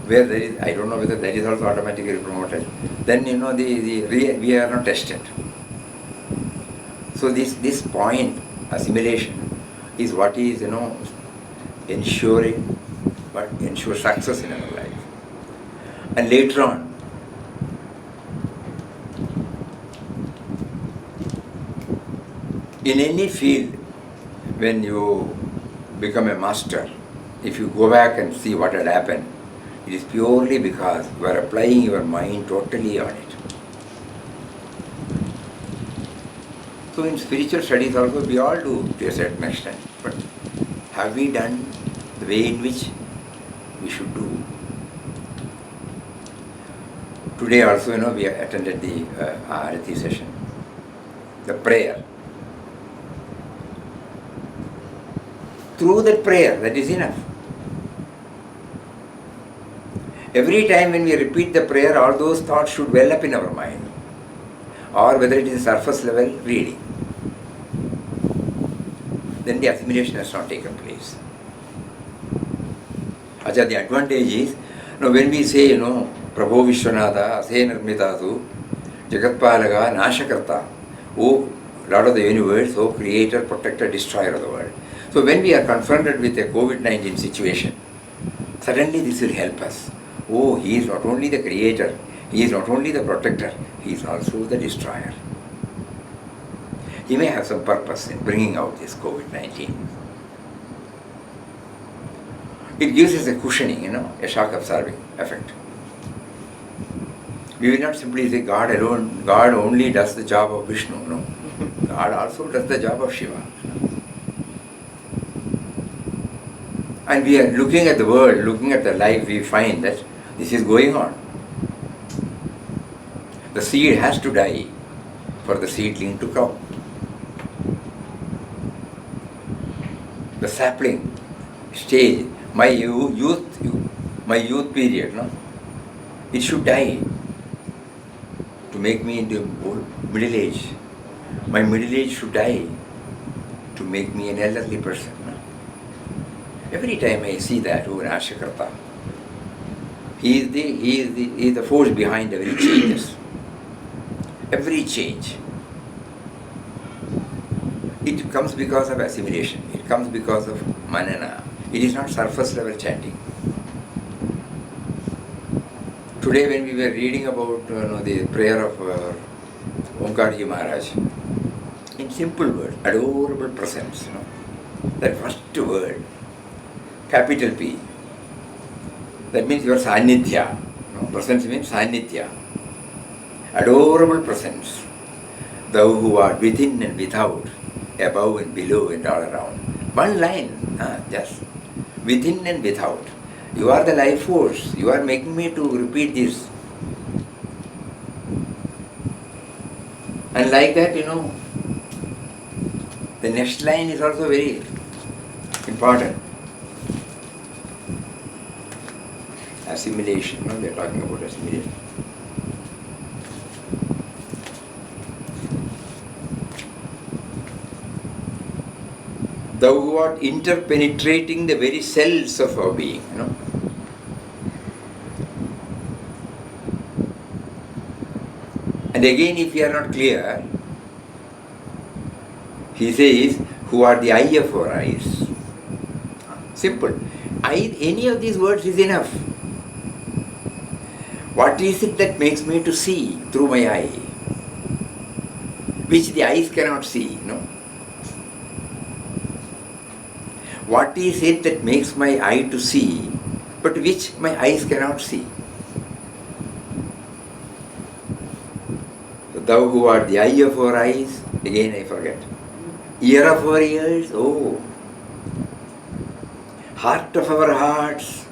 where there is, I don't know whether that is also automatically promoted, then we are not tested. So this point, assimilation, is what is ensure success in our life. And later on, in any field, when you become a master, if you go back and see what had happened, it is purely because you are applying your mind totally on it. So in spiritual studies also we all do to a certain extent, but have we done the way in which we should do? Today also, we attended the Arati session, the prayer. Through that prayer, that is enough. Every time when we repeat the prayer, all those thoughts should well up in our mind. Or whether it is surface level reading. Then the assimilation has not taken place. Acha, the advantage is, when we say, Prabho Vishwanatha, Ase Nirmitatu, Jagatpalaga, Nashakarta, O Lord of the universe, O Creator, Protector, Destroyer of the world. So when we are confronted with a COVID-19 situation, suddenly this will help us. Oh, He is not only the Creator, He is not only the Protector, He is also the Destroyer. He may have some purpose in bringing out this COVID-19. It gives us a cushioning, a shock absorbing effect. We will not simply say God alone, God only does the job of Vishnu. No. God also does the job of Shiva. And we are looking at the world, looking at the life, we find that this is going on. The seed has to die for the seedling to come. The sapling stage, my youth period, no? It should die to make me into middle age. My middle age should die to make me an elderly person. No? Every time I see that, oh, Ashakarta, he is the force behind every changes. Every change. It comes because of assimilation. It comes because of manana. It is not surface level chanting. Today when we were reading about the prayer of Omkarji Maharaj, in simple words, adorable presence, that first word, capital P, that means your sanidhya. Presence means sanidhya. Adorable presence. Thou who art within and without, above and below and all around. One line, just within and without. You are the life force. You are making me to repeat this. And like that, the next line is also very important. Assimilation, we are talking about assimilation. Thou who art interpenetrating the very cells of our being, And again, if we are not clear, he says, who are the eye of our eyes. Simple. Any of these words is enough. What is it that makes me to see through my eye, which the eyes cannot see, What is it that makes my eye to see, but which my eyes cannot see? So thou who art the eye of our eyes, again I forget. Ear of our ears, heart of our hearts.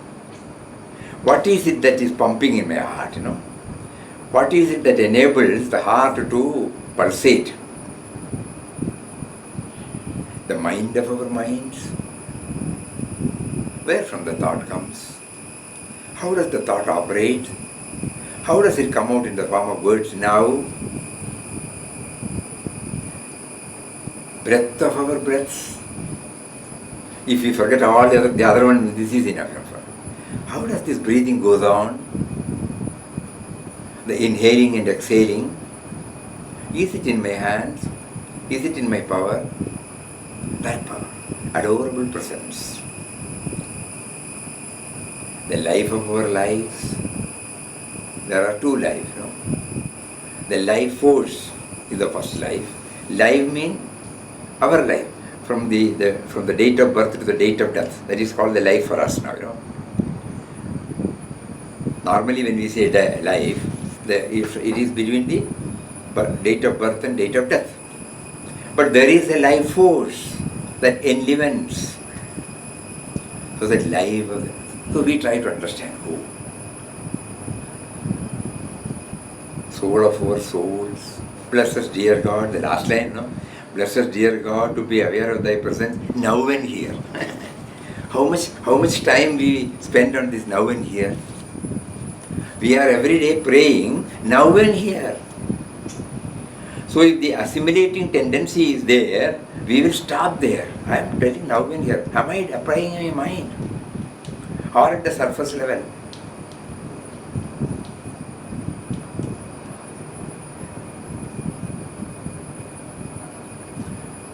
What is it that is pumping in my heart, What is it that enables the heart to pulsate? The mind of our minds. Where from the thought comes? How does the thought operate? How does it come out in the form of words now? Breath of our breaths. If we forget all the other one, this is enough. How does this breathing goes on? The inhaling and exhaling. Is it in my hands? Is it in my power? That power. Adorable presence. The life of our lives. There are two lives, The life force is the first life. Life means our life. From the date of birth to the date of death. That is called the life for us now, Normally when we say life, it is between the date of birth and date of death. But there is a life force that enlivens. So that life, so we try to understand who. Soul of our souls. Bless us, dear God, the last line, Bless us, dear God, to be aware of thy presence now and here. How much time we spend on this now and here? We are every day praying now and here. So if the assimilating tendency is there, we will stop there. I am telling now and here. Am I applying in my mind? Or at the surface level?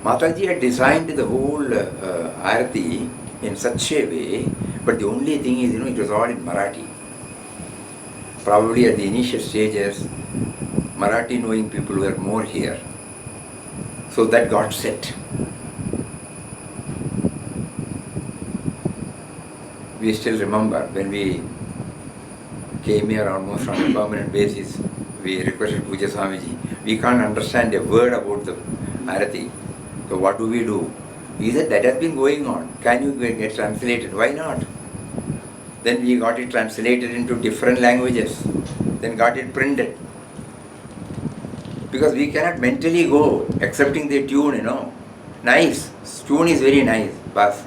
Mataji had designed the whole Arati in such a way, but the only thing is, it was all in Marathi. Probably at the initial stages, Marathi knowing people were more here. So that got set. We still remember when we came here almost on a permanent basis, we requested Puja Swamiji. We can't understand a word about the Arati. So what do? He said, that has been going on. Can you get translated? Why not? Then we got it translated into different languages. Then got it printed. Because we cannot mentally go accepting the tune, you know. Nice, tune is very nice, bas.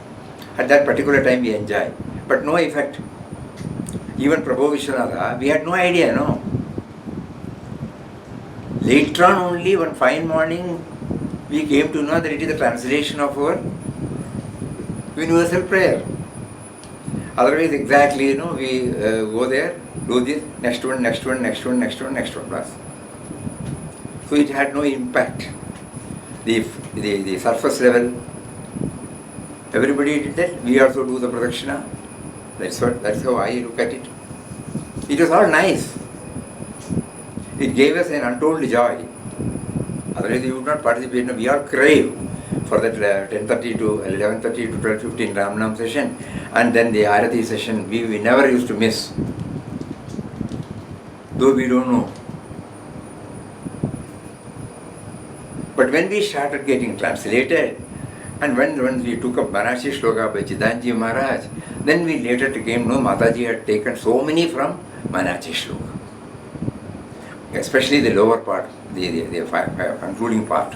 At that particular time we enjoy, but no effect. Even Prabhu Vishwanatha, we had no idea, no. Later on only, one fine morning, we came to know that it is the translation of our universal prayer. Otherwise, exactly, you know, we go there, do this, next one, next one, next one, next one, next one, bas. So it had no impact. The surface level, everybody did that. We also do the pradakshina. That's how I look at it. It was all nice. It gave us an untold joy. Otherwise, we would not participate. No, we all crave for that 10:30 to 11:30 to 12:15 Ramnam session, and then the Arati session. We never used to miss, though we don't know. But when we started getting translated, and when we took up Marathi Shloka by Chidanji Maharaj, then we later came to know Mataji had taken so many from Marathi Shloka. Especially the lower part, the concluding part.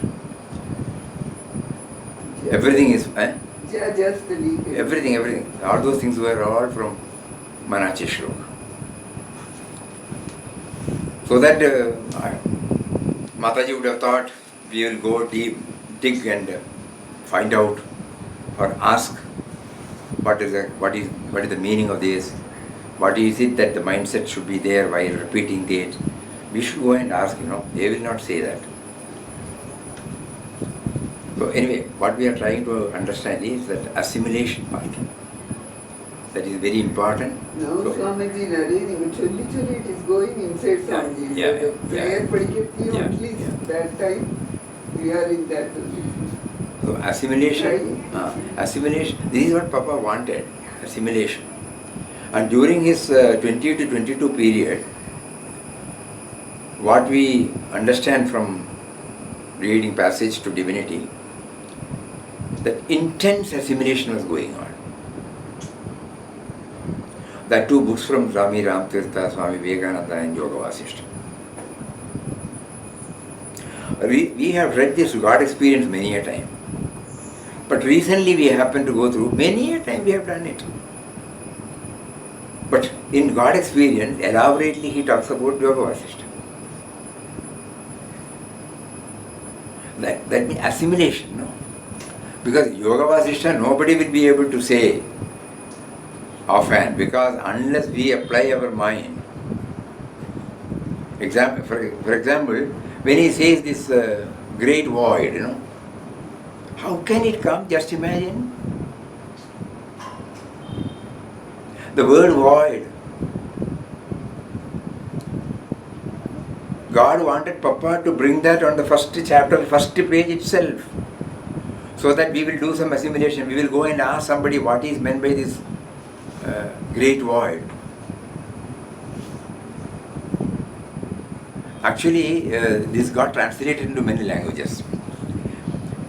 Everything is, Just the leak. everything. All those things were all from Marathi Shloka. So that Mataji would have thought we will go deep, dig and find out or ask what is the meaning of this, what is it that the mindset should be there while repeating it. We should go and ask, you know. They will not say that. So anyway, what we are trying to understand is that assimilation part. That is very important. Now Swamiji narrating, chulli it is going inside Swamiji. Yeah, So the prayer padiketi, at least that time we are in that position. So assimilation, this is what Papa wanted, assimilation. And during his 20 to 22 period, what we understand from reading passage to divinity, that intense assimilation was going on. That two books from Swami Ramtirtha, Swami Vivekananda and Yoga Vasishtha. We have read this God experience many a time. But recently we happened to go through, many a time we have done it. But in God experience, elaborately he talks about Yoga Vasishtha. That means assimilation, no? Because Yoga Vasishtha, nobody will be able to say offhand, because unless we apply our mind. For example, when he says this great void, you know, how can it come? Just imagine. The word void. God wanted Papa to bring that on the first chapter, first page itself, so that we will do some assimilation. We will go and ask somebody what is meant by this great void. Actually, this got translated into many languages.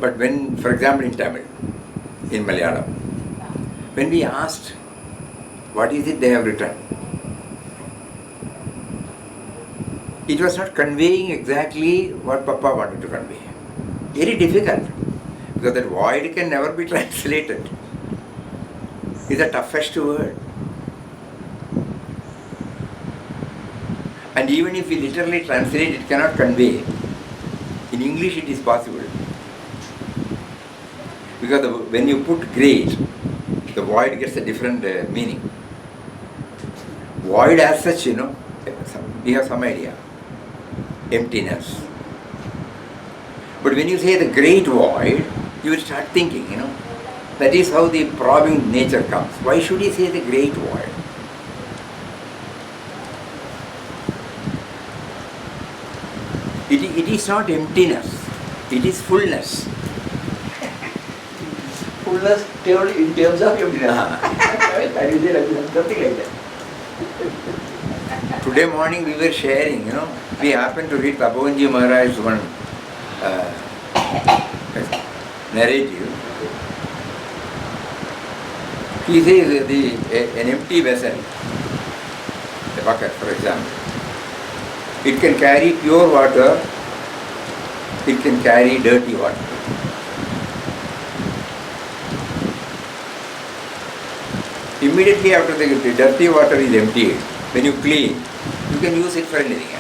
But when, for example, in Tamil, in Malayalam, when we asked what is it they have written, it was not conveying exactly what Papa wanted to convey. Very difficult, because that void can never be translated. It's the toughest word. And even if we literally translate, it cannot convey. In English it is possible. Because when you put great, the void gets a different meaning. Void as such, you know, we have some idea. Emptiness. But when you say the great void, you will start thinking, you know, that is how the probing nature comes. Why should he say the great void? It is not emptiness, it is fullness. Fullness in terms of emptiness. That is something like that. Today morning we were sharing, you know, we happened to read Tapovanji Maharaj's one narrative. He says an empty vessel, a bucket for example, it can carry pure water it can carry dirty water. Immediately after the dirty water is emptied, when you clean, you can use it for anything.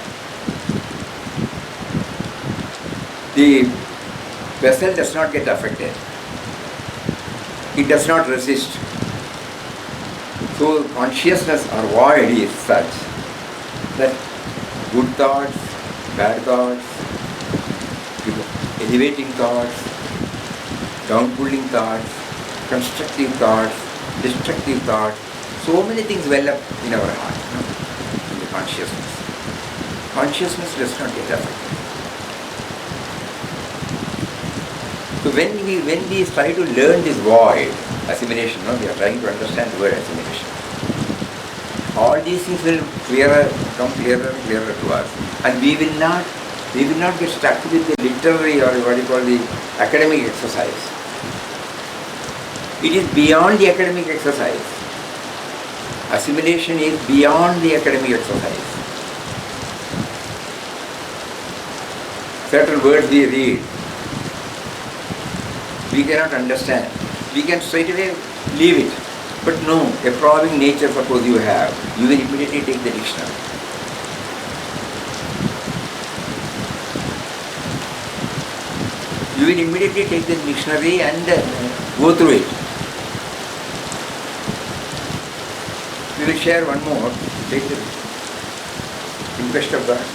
The vessel does not get affected. It does not resist. So consciousness or void is such that good thoughts, bad thoughts, elevating thoughts, down-pulling thoughts, constructive thoughts, destructive thoughts, so many things well up in our heart, in the consciousness. Consciousness does not get affected. So when we try to learn this void, assimilation, we are trying to understand the word assimilation. All these things will come clearer to us, and we will not get stuck with the literary or what you call the academic exercise. It is beyond the academic exercise. Assimilation is beyond the academic exercise. Certain words we read, we cannot understand. We can straight away leave it. But no, a probing nature suppose you have, you will immediately take the dictionary. You will immediately take the dictionary and go through it. We will share one more. Take the Request of God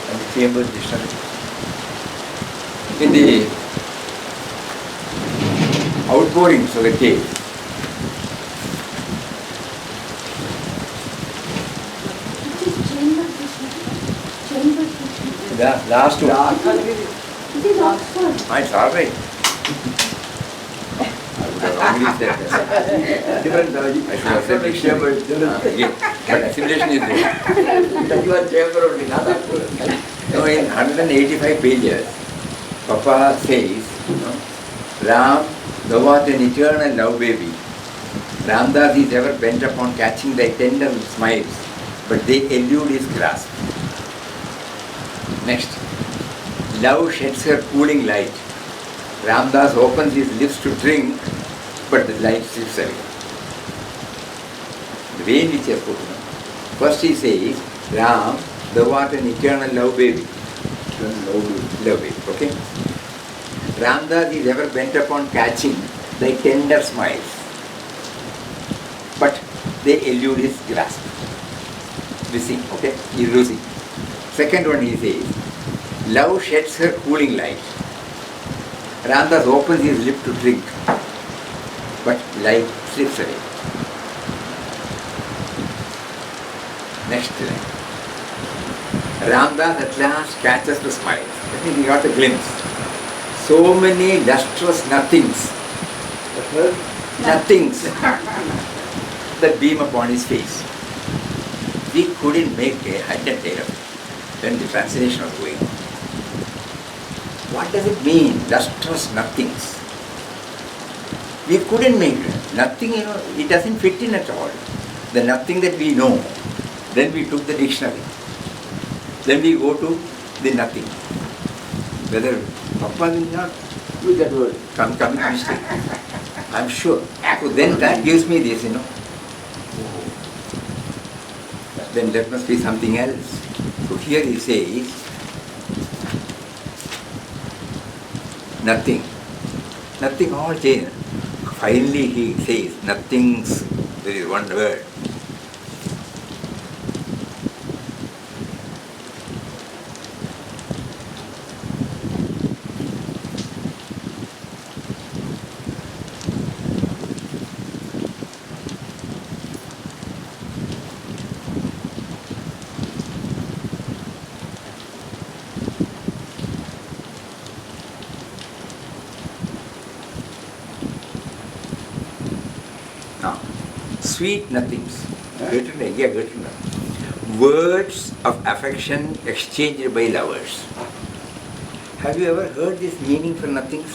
and the Chambers Dictionary. In the outpourings of the cave, the last one. It is Oxford. It's all right. I would have wrongly said that. Different I should have said dictionary. Yeah. But assimilation is there. That you are chamber only, not that. No, in 185 pages, Papa says, Ram, thou art an eternal love baby. Ramdas is ever bent upon catching thy tender smiles, but they elude his grasp. Next, love sheds her cooling light. Ramdas opens his lips to drink, but the light slips away. The way in which he has put it. First he says, Ram, thou art an eternal love baby. Love baby, okay? Ramdas is ever bent upon catching thy tender smiles, but they elude his grasp. Missing, okay? He is losing. Second one he says, love sheds her cooling light. Ramdas opens his lip to drink, but light slips away. Next line. Ramdas at last catches the smile. I think he got a glimpse. So many lustrous nothings that beam upon his face. We couldn't make a head and tail of it when the translation was going on. What does it mean, lustrous nothings? We couldn't make it. Nothing, it doesn't fit in at all. The nothing that we know. Then we took the dictionary. Then we go to the nothing. Whether Papa will not Use that word. come to mistake. I'm sure. So then that gives me this, Then there must be something else. So here he says, nothing. Nothing all changed. Finally he says, nothing's, there is one word. Sweet nothings. Words of affection exchanged by lovers. Have you ever heard this meaning for nothings?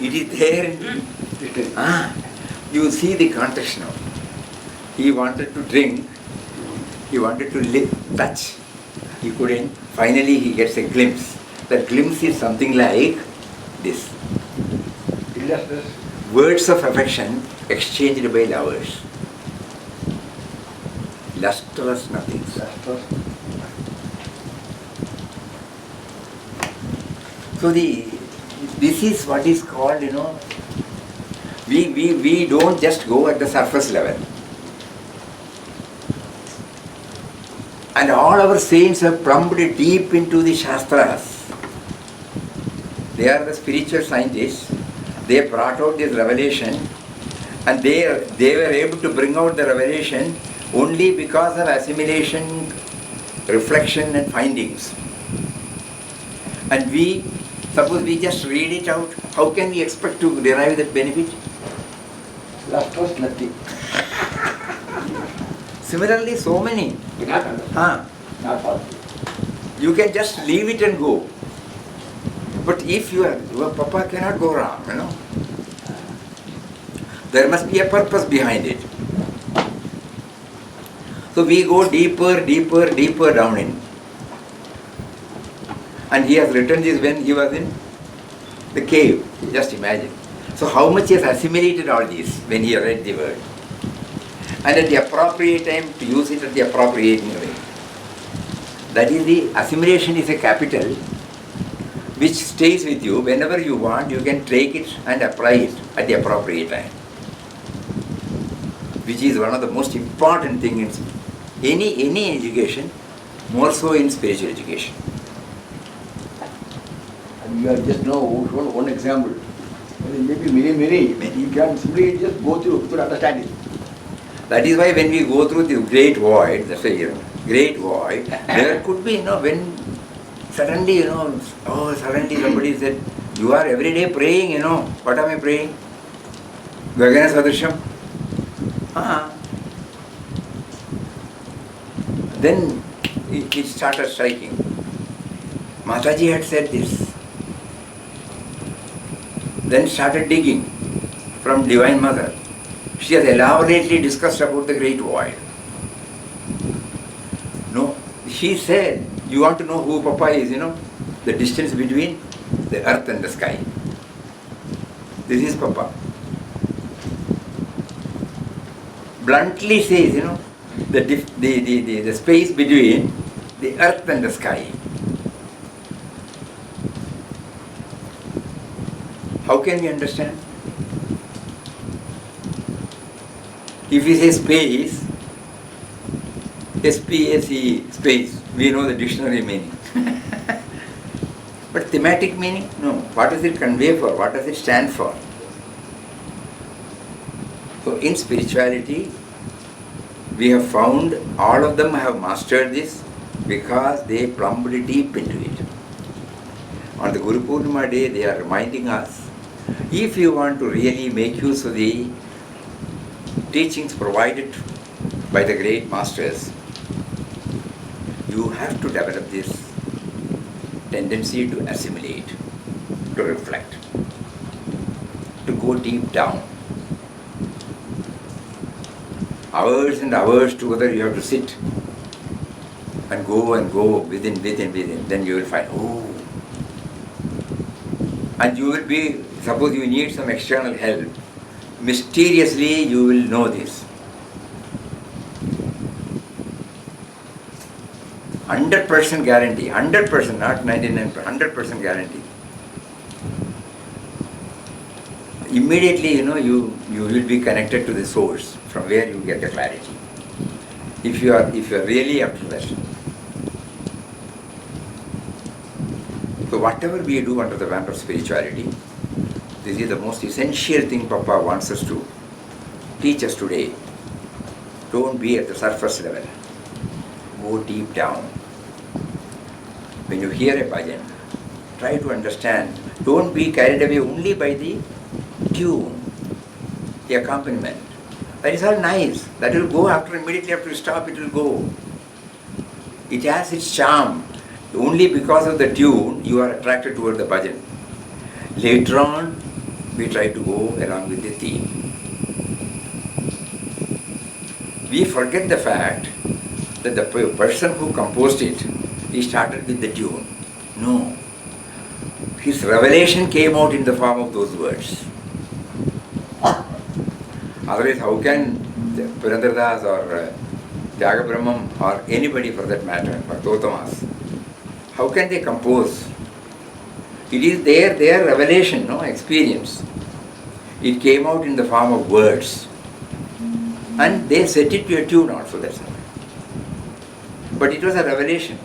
It is there. You see the context now. He wanted to drink, He wanted to touch. He couldn't. Finally, he gets a glimpse. That glimpse is something like this. Illustrious. Words of affection exchanged by lovers. Lustrous nothing. Illustrious. So this is what is called, we don't just go at the surface level. And all our saints have plumbed deep into the Shastras. They are the spiritual scientists. They brought out this revelation, and they were able to bring out the revelation only because of assimilation, reflection and findings. And suppose we just read it out, how can we expect to derive that benefit? Illustrious nothing. Similarly, so many. You cannot understand. Not possible. You can just leave it and go. But if your papa cannot go wrong, there must be a purpose behind it. So we go deeper, deeper, deeper down in. And he has written this when he was in the cave. Just imagine. So how much he has assimilated all this when he read the word. And at the appropriate time to use it at the appropriate way. That is the assimilation is a capital which stays with you. Whenever you want, you can take it and apply it at the appropriate time. Which is one of the most important things in any education, more so in spiritual education. And you have just now shown one example. And maybe many. You can simply just go through to understand it. That is why when we go through the great void, great void, there could be, when suddenly, suddenly somebody said, you are every day praying, what am I praying? Gagana Sadrisham. Then it started striking. Mataji had said this. Then started digging from Divine Mother. She has elaborately discussed about the great void. No, she said, you want to know who Papa is, the distance between the earth and the sky. This is Papa. Bluntly says, the space between the earth and the sky. How can we understand? If we say space, S-P-A-C-E, space, we know the dictionary meaning. But thematic meaning? No. What does it convey for? What does it stand for? So in spirituality, we have found all of them have mastered this because they plumbed deep into it. On the Guru Purnima day, they are reminding us, if you want to really make use of the teachings provided by the great masters, you have to develop this tendency to assimilate, to reflect, to go deep down. Hours and hours together you have to sit and go within. Then you will find, and you will be, suppose you need some external help, mysteriously you will know this. 100% guarantee, 100%, not 99%, 100% guarantee. Immediately, you will be connected to the source from where you get the clarity. If you are really up to that. So whatever we do under the banner of spirituality, this is the most essential thing Papa wants us to teach us today. Don't be at the surface level. Go deep down. When you hear a bhajan, try to understand. Don't be carried away only by the tune, the accompaniment. That is all nice. That will go immediately after you stop, it will go. It has its charm. Only because of the tune, you are attracted toward the bhajan. Later on, we try to go along with the theme. We forget the fact that the person who composed it, he started with the tune. No. His revelation came out in the form of those words. Otherwise, how can Purandradas or Tyaga Brahmam or anybody for that matter, Bhaktotamas, how can they compose? It is their revelation, no experience. It came out in the form of words. And they set it to a tune also, that's all. But it was a revelation.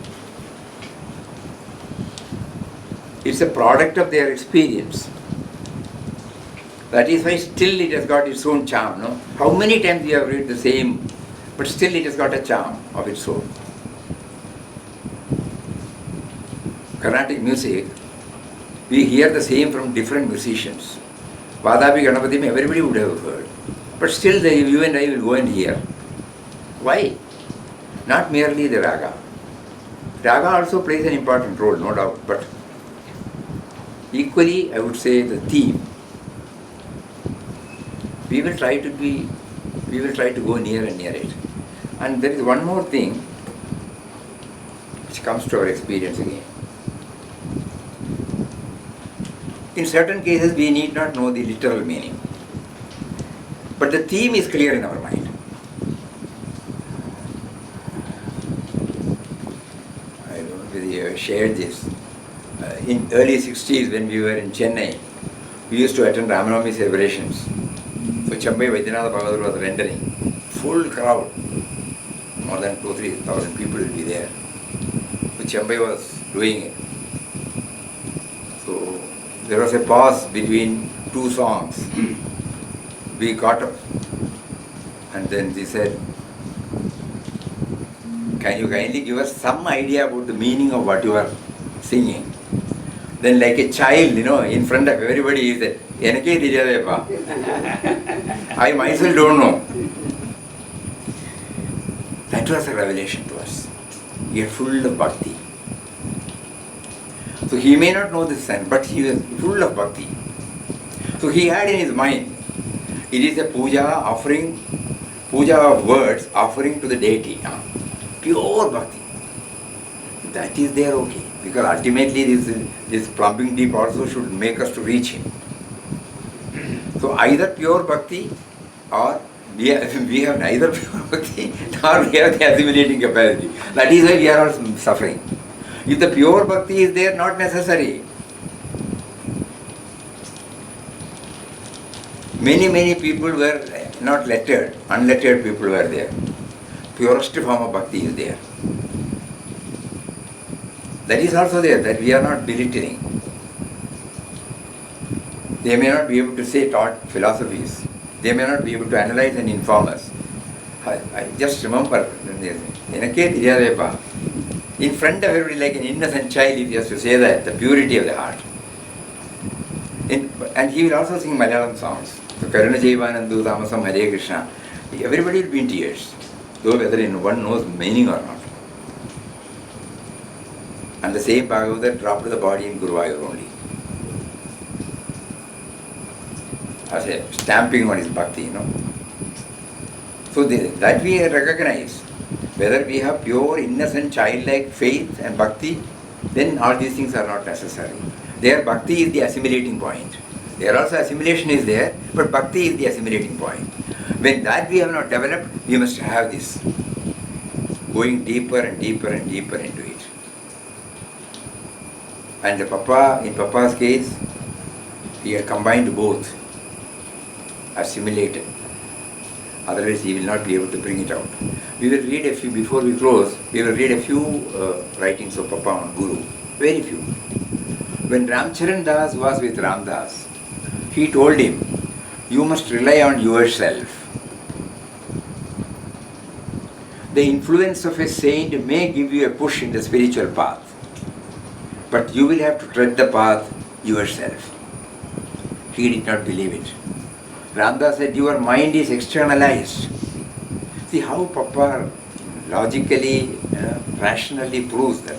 It's a product of their experience. That is why still it has got its own charm, no? How many times we have read the same, but still it has got a charm of its own. Carnatic music, we hear the same from different musicians. Vadapi Ganapatim, everybody would have heard. But still you and I will go and hear. Why? Not merely the raga. Raga also plays an important role, no doubt, but equally I would say the theme. We will try to go near and near it. And there is one more thing which comes to our experience again. In certain cases we need not know the literal meaning. But the theme is clear in our mind. I don't know whether you have shared this. In early 60s when we were in Chennai, we used to attend Ramanavami celebrations. So Chambai Vaidyanatha Bhagavatar was rendering. Full crowd. More than 2,000-3,000 people will be there. So Chambai was doing it. So there was a pause between two songs. We got up and then they said, can you kindly give us some idea about the meaning of what you are singing? Then like a child, in front of everybody he said, Enake Dijadeva. I myself don't know. That was a revelation to us. We are full of bhakti. So he may not know this sense, but he was full of bhakti. So he had in his mind, it is a puja of words offering to the deity. Pure bhakti. That is there okay. Because ultimately this plumbing deep also should make us to reach him. So either pure bhakti or we have neither pure bhakti nor we have the assimilating capacity. That is why we are all suffering. If the pure bhakti is there, not necessary. Many people were not lettered, unlettered people were there. Purest form of bhakti is there. That is also there, that we are not belittling. They may not be able to say taught philosophies. They may not be able to analyze and inform us. I just remember, in front of everybody like an innocent child, if he has to say that, the purity of the heart. And he will also sing Malayalam songs. So Karuna Jaivanandu Tamasam Hare Krishna. Everybody will be in tears, though whether one knows meaning or not. And the same Bhagavatar dropped the body in Guruvayur only. As a stamping on his bhakti, So that we recognize. Whether we have pure, innocent, childlike faith and bhakti, then all these things are not necessary. There bhakti is the assimilating point. There also assimilation is there, but bhakti is the assimilating point. When that we have not developed, we must have this. Going deeper and deeper and deeper into it. And in Papa's case, he had combined both, assimilated. Otherwise he will not be able to bring it out. We will read a few, before we close, we will read a few writings of Papa on Guru. Very few. When Ramcharan Das was with Ramdas, he told him, you must rely on yourself. The influence of a saint may give you a push in the spiritual path, but you will have to tread the path yourself. He did not believe it. Ramdas said, your mind is externalized. See how Papa logically, rationally proves that.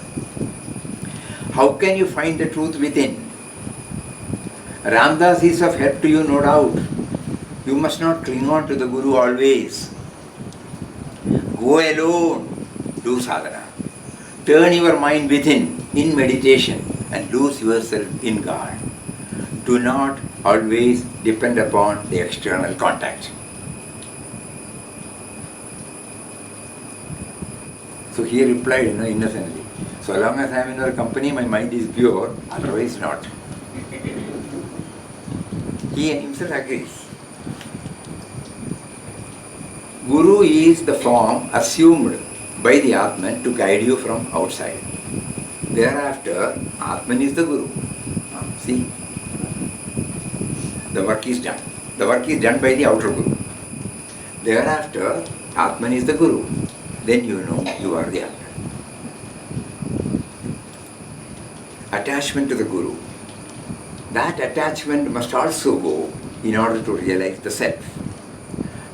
How can you find the truth within? Ramdas is of help to you, no doubt. You must not cling on to the Guru always. Go alone. do sadhana. Turn your mind within in meditation and lose yourself in God. Do not always depend upon the external contact. So he replied, innocently, so long as I am in your company, my mind is pure, otherwise not. He himself agrees. Guru is the form assumed by the Atman to guide you from outside. Thereafter, Atman is the Guru. See? The work is done. The work is done by the outer Guru. Thereafter, Atman is the Guru. Then you know you are the Atman. Attachment to the Guru. That attachment must also go in order to realize the self.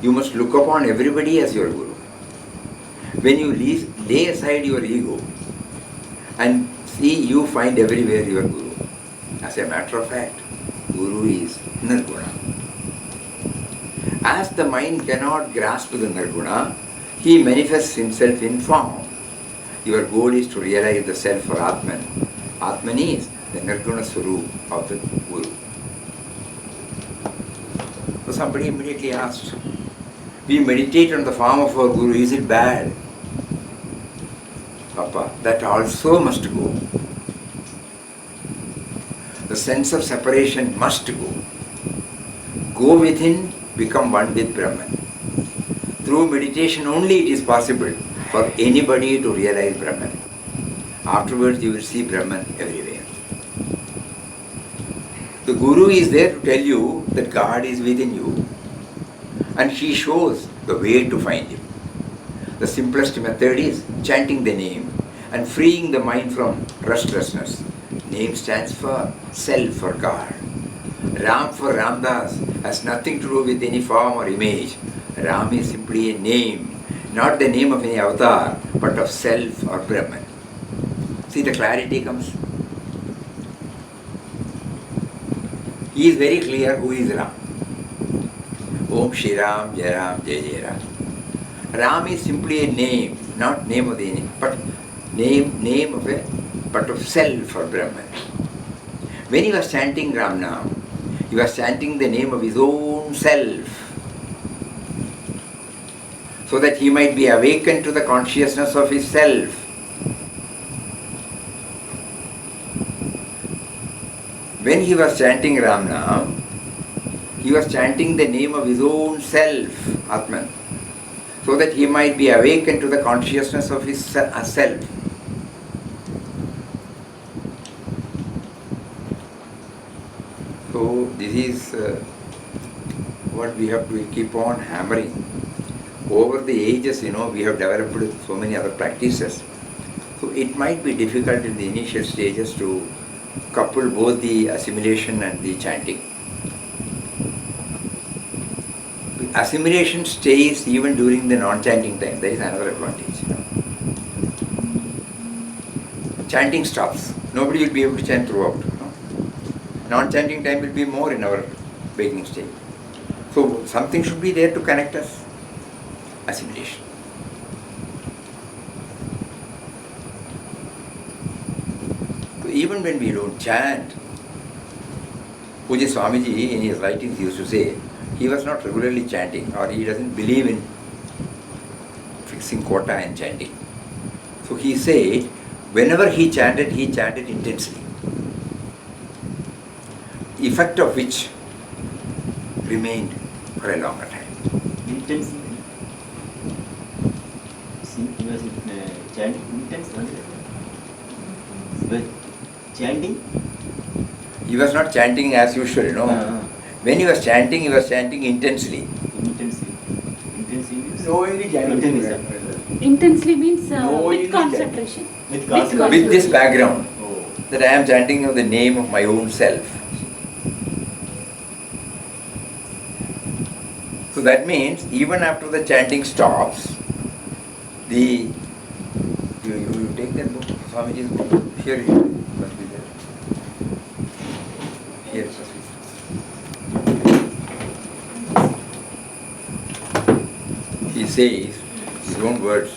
You must look upon everybody as your Guru. When you lay aside your ego and see, you find everywhere your Guru. As a matter of fact, Guru is Nirguna. As the mind cannot grasp the Nirguna, he manifests himself in form. Your goal is to realize the self for Atman. Atman is the Nirguna Swarup of the Guru. So somebody immediately asked, we meditate on the form of our Guru, is it bad? Papa, that also must go. The sense of separation must go. Go within, become one with Brahman. Through meditation only it is possible for anybody to realize Brahman. Afterwards you will see Brahman everywhere. The Guru is there to tell you that God is within you, and he shows the way to find him. The simplest method is chanting the name and freeing the mind from restlessness. Name stands for self or God. Ram for Ramdas has nothing to do with any form or image. Ram is simply a name, not the name of any avatar, but of self or Brahman. See, the clarity comes. He is very clear who is Ram. Om Shri Ram, Jai Ram, Jai Jai Ram. Ram is simply a name, not name of the name, but name of a, but of self or Brahman. When he was chanting Ram Nam, he was chanting the name of his own self, so that he might be awakened to the consciousness of his self. When he was chanting Ram Nam, he was chanting the name of his own self, Atman, so that he might be awakened to the consciousness of his self. So this is what we have to keep on hammering. Over the ages, we have developed so many other practices. So it might be difficult in the initial stages to couple both the assimilation and the chanting. Assimilation stays even during the non-chanting time. There is another advantage. Chanting stops. Nobody will be able to chant throughout. Non-chanting time will be more in our waking state. So something should be there to connect us. Assimilation. So even when we don't chant, Pujya Swamiji in his writings used to say, he was not regularly chanting, or he doesn't believe in fixing quota and chanting. So he said, whenever he chanted intensely. Effect of which remained for a longer time. Intensely. See, he was chanting intensely. But chanting? He was not chanting as usual, When he was chanting intensely. Intensely. Intensely means? Knowingly chanting. Intensely. Intensely means Knowingly with concentration. With concentration. With this background, Oh. that I am chanting of the name of my own self. So that means even after the chanting stops, you take that book, Swamiji's book, here it must be there. Here it must be. He says, his own words,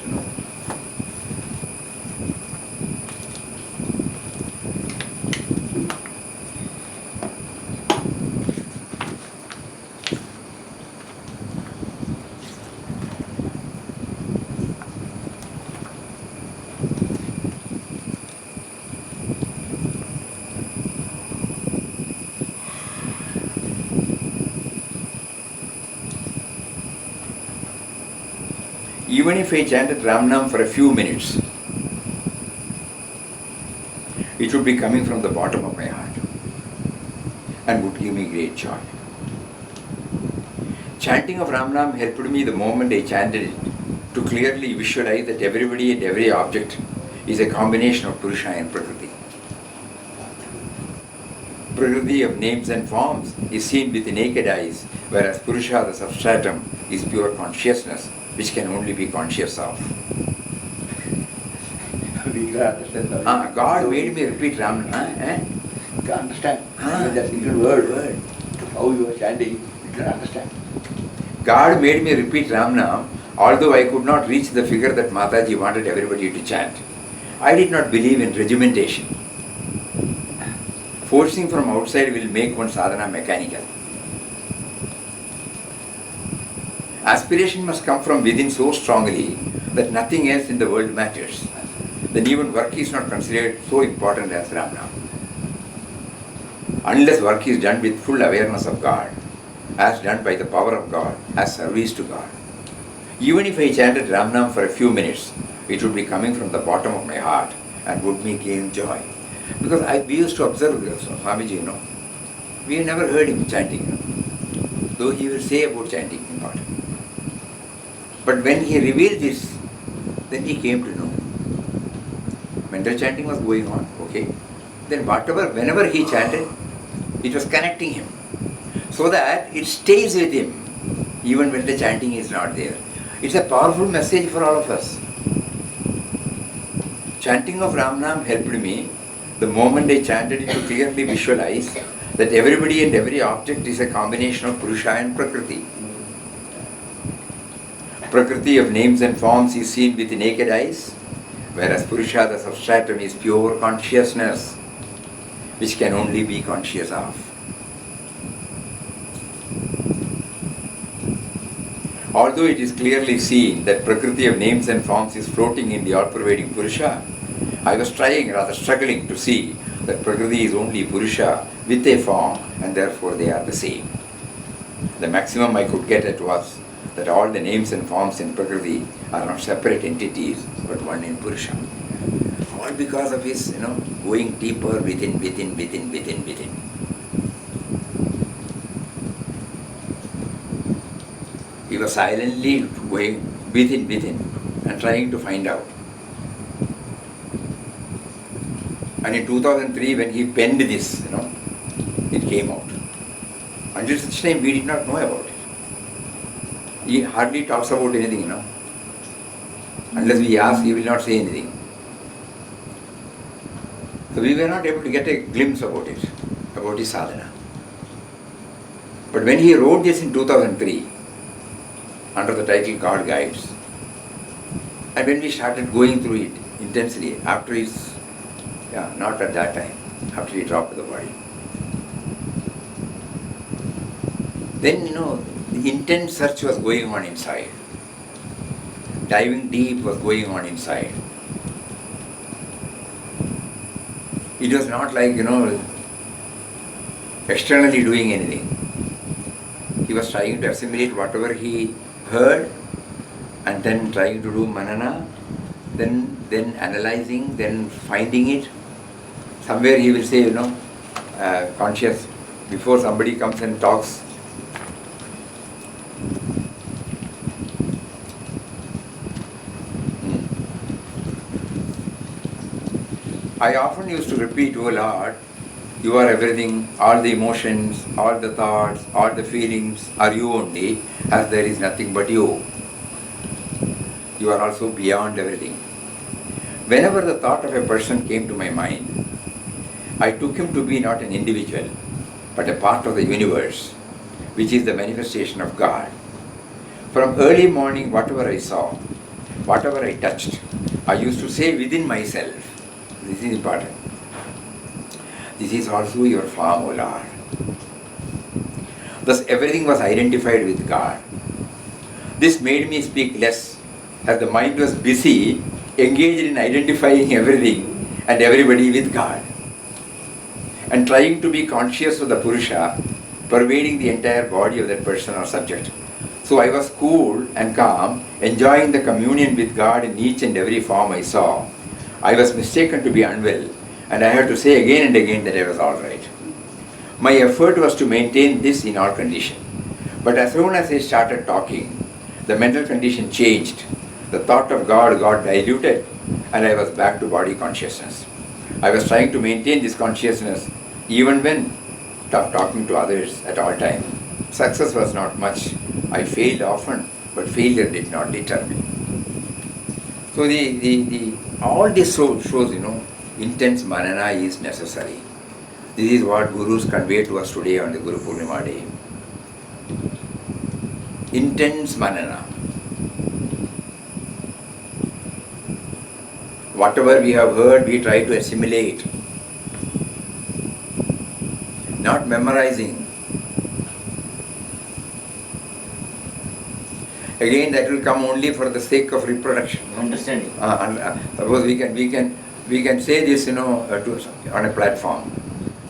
even if I chanted Ramnam for a few minutes, it would be coming from the bottom of my heart and would give me great joy. Chanting of Ramnam helped me the moment I chanted it to clearly visualize that everybody and every object is a combination of Purusha and Prakriti. Prakriti of names and forms is seen with the naked eyes, whereas Purusha, the substratum, is pure consciousness, which can only be conscious of. We can understand that. God made me repeat Ramnam. You can understand. Ah. Even that single word, how you are chanting, you can understand. God made me repeat Ramnam, although I could not reach the figure that Mataji wanted everybody to chant. I did not believe in regimentation. Forcing from outside will make one sadhana mechanical. Aspiration must come from within so strongly that nothing else in the world matters. Then even work is not considered so important as Ramnam. Unless work is done with full awareness of God, as done by the power of God, as service to God. Even if I chanted Ramnam for a few minutes, it would be coming from the bottom of my heart and would make him joy. Because we used to observe Swamiji, we never heard him chanting, though he will say about chanting, not. But when he revealed this, then he came to know. Mental chanting was going on, okay. Then whenever he chanted, it was connecting him. So that it stays with him, even when the chanting is not there. It's a powerful message for all of us. Chanting of Ramnam helped me the moment I chanted it to clearly visualize that everybody and every object is a combination of Purusha and Prakriti. Prakriti of names and forms is seen with the naked eyes, whereas Purusha, the substratum, is pure consciousness, which can only be conscious of. Although it is clearly seen that Prakriti of names and forms is floating in the all-pervading Purusha, I was struggling to see that Prakriti is only Purusha with a form and therefore they are the same. The maximum I could get at was that all the names and forms in Prakriti are not separate entities but one in Purusha. All because of his, going deeper within. He was silently going within and trying to find out. And in 2003 when he penned this, it came out. Until such time we did not know about it. He hardly talks about anything, Unless we ask, he will not say anything. So we were not able to get a glimpse about it, about his sadhana. But when he wrote this in 2003, under the title God Guides, and when we started going through it intensely, after his, not at that time, after he dropped the body, then, the intense search was going on inside. Diving deep was going on inside. It was not like, externally doing anything. He was trying to assimilate whatever he heard and then trying to do manana, then analyzing, then finding it. Somewhere he will say, conscious, before somebody comes and talks. I often used to repeat, "Oh Lord, you are everything, all the emotions, all the thoughts, all the feelings are you only, as there is nothing but you. You are also beyond everything." Whenever the thought of a person came to my mind, I took him to be not an individual, but a part of the universe, which is the manifestation of God. From early morning, whatever I saw, whatever I touched, I used to say within myself, this is important, this is also your form, O Lord. Thus everything was identified with God. This made me speak less, as the mind was busy, engaged in identifying everything and everybody with God, and trying to be conscious of the Purusha pervading the entire body of that person or subject. So I was cool and calm, enjoying the communion with God in each and every form I saw. I was mistaken to be unwell, and I had to say again and again that I was all right. My effort was to maintain this in all conditions. But as soon as I started talking, the mental condition changed. The thought of God got diluted, and I was back to body consciousness. I was trying to maintain this consciousness even when talking to others at all times. Success was not much. I failed often, but failure did not deter me. So all this shows, intense manana is necessary. This is what Gurus convey to us today on the Guru Purnima day. Intense manana. Whatever we have heard, we try to assimilate. Not memorizing. Again, that will come only for the sake of reproduction. Understanding. Suppose we can say this, on a platform,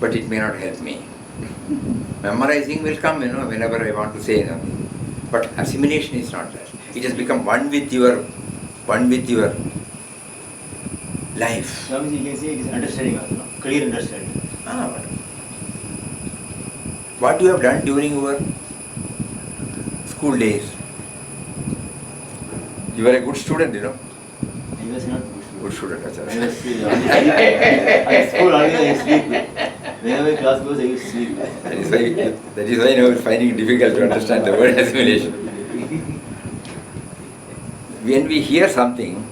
but it may not help me. Memorizing will come, whenever I want to say something. But assimilation is not that. It has become one with your life. Swamiji, you can say it is understanding also, no? Clear understanding. What you have done during your school days? You were a good student, I was not Good student, I achha. was at school always I sleep. Whenever class goes, I used to sleep. That is why now we're finding it difficult to understand the word assimilation. When we hear something,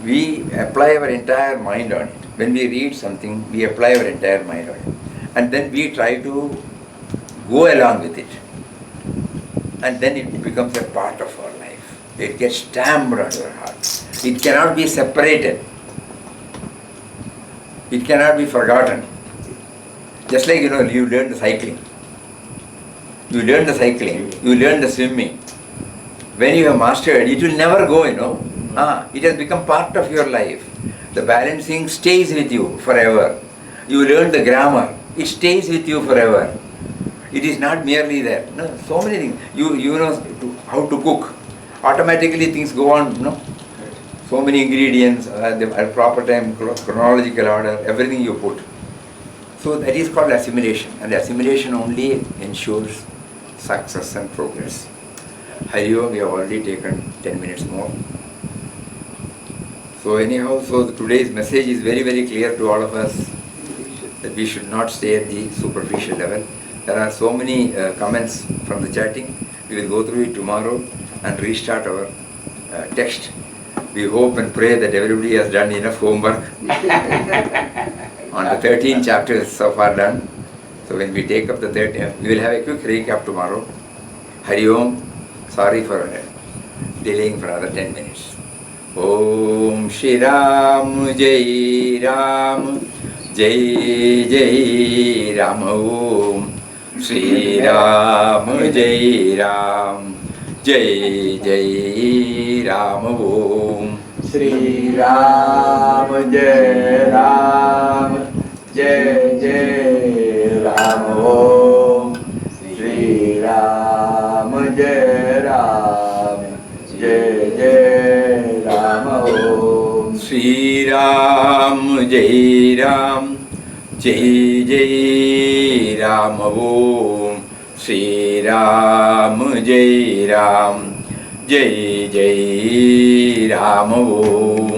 we apply our entire mind on it. When we read something, we apply our entire mind on it. And then we try to go along with it. And then it becomes a part of our life. It gets stamped on your heart. It cannot be separated. It cannot be forgotten. Just like, you learn the cycling. You learn the cycling, you learn the swimming. When you have mastered, it will never go, It has become part of your life. The balancing stays with you forever. You learn the grammar, it stays with you forever. It is not merely there. No, so many things. You know how to cook. Automatically things go on, So many ingredients, at proper time, chronological order, everything you put. So that is called assimilation. And assimilation only ensures success and progress. Hari Om, we have already taken 10 minutes more. So anyhow, today's message is very, very clear to all of us that we should not stay at the superficial level. There are so many comments from the chatting. We will go through it tomorrow and restart our text. We hope and pray that everybody has done enough homework. On the 13 chapters so far done. So when we take up the 13th, we will have a quick recap tomorrow. Hari Om. Sorry for delaying for another 10 minutes. Om Shri Ram Jai Ram Jai Jai Ram Om Shri Ram Jai Ram Jai Jai Ram Om Shri Ram Jai Ram Jai Jai Ram Om Shri Ram Jai Ram Jai Jai Ram Om Shri Ram Jai Ram Jai Jai Ram Om Shri Ram Jai Ram Jai Jai Ram Om